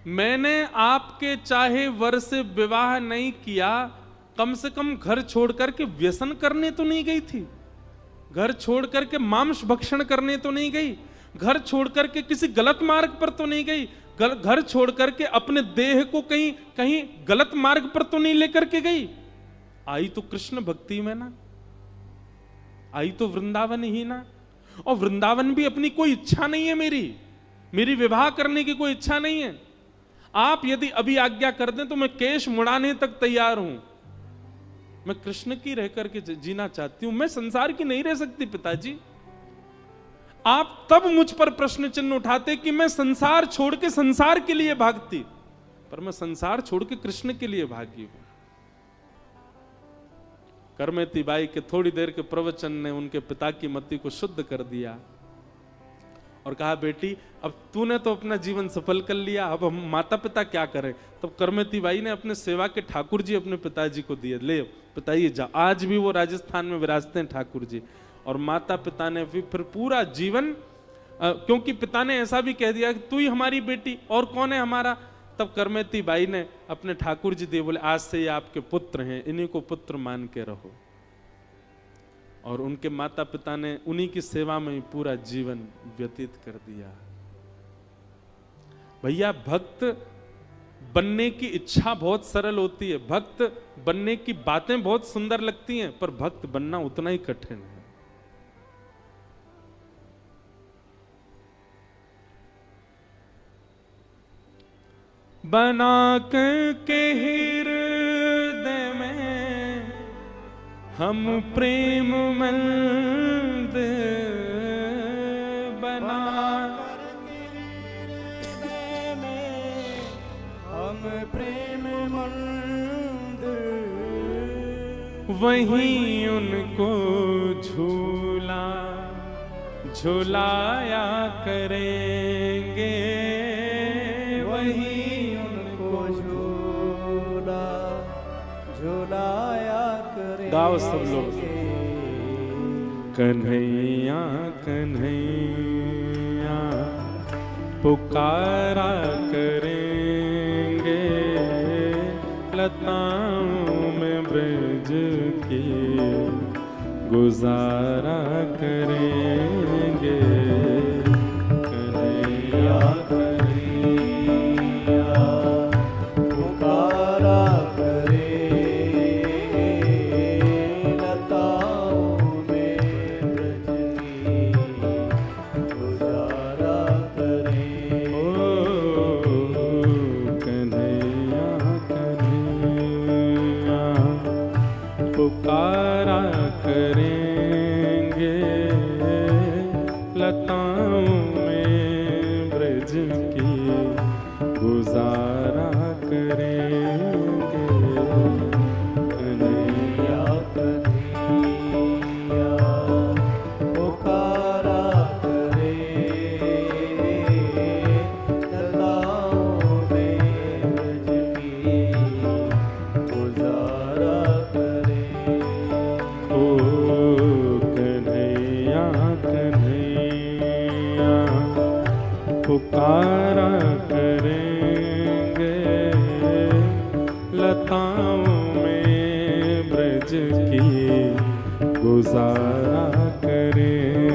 मैंने आपके चाहे वर से विवाह नहीं किया, कम से कम घर छोड़ करके व्यसन करने तो नहीं गई थी, घर छोड़ करके मांस भक्षण करने तो नहीं गई, घर छोड़ करके किसी गलत मार्ग पर तो नहीं गई, घर छोड़ करके अपने देह को कहीं कहीं गलत मार्ग पर तो नहीं लेकर के गई। आई तो कृष्ण भक्ति में ना, आई तो वृंदावन ही ना। और वृंदावन भी अपनी कोई इच्छा नहीं है, मेरी विवाह करने की कोई इच्छा नहीं है। आप यदि अभी आज्ञा कर दें तो मैं केश मुड़ाने तक तैयार हूं। मैं कृष्ण की रह करके जीना चाहती हूं, मैं संसार की नहीं रह सकती पिताजी। आप तब मुझ पर प्रश्न चिन्ह उठाते कि मैं संसार छोड़ के संसार के लिए भागती, पर मैं संसार छोड़ के कृष्ण के लिए भागी हूं। करमती बाई के थोड़ी देर के प्रवचन ने उनके पिता की मति को शुद्ध कर दिया और कहा, बेटी अब तूने तो अपना जीवन सफल कर लिया, अब हम माता पिता क्या करें। तब करमती बाई ने अपने सेवा के ठाकुर जी अपने पिताजी को दिए, ले पिताजी जा। आज भी वो राजस्थान में विराजते हैं ठाकुर जी। और माता पिता ने फिर पूरा जीवन, क्योंकि पिता ने ऐसा भी कह दिया कि तू ही हमारी बेटी, और कौन है हमारा। तब करमती बाई ने अपने ठाकुर जी दिए, बोले आज से ये आपके पुत्र हैं, इन्हीं को पुत्र मान के रहो। और उनके माता पिता ने उन्हीं की सेवा में ही पूरा जीवन व्यतीत कर दिया। भैया, भक्त बनने की इच्छा बहुत सरल होती है, भक्त बनने की बातें बहुत सुंदर लगती हैं, पर भक्त बनना उतना ही कठिन है। बना के हृदय में हम प्रेम मंदिर, बना हृदय में हम प्रेम मंदिर, वहीं उनको झूला झुलाया करेंगे, वहीं झुलाया करेंगे। गाओ सब लोग। कन्हैया कन्हैया पुकारा करेंगे, लताओं में ब्रज की गुजारा करेंगे। कन्हैया कन्हैया पुकारा पुकारा करेंगे, लताओं में ब्रज की गुजारा करेंगे। कन्हैया कन्हैया पुकारा करेंगे, लताओं में ब्रज की गुजारा करेंगे। सारा करे।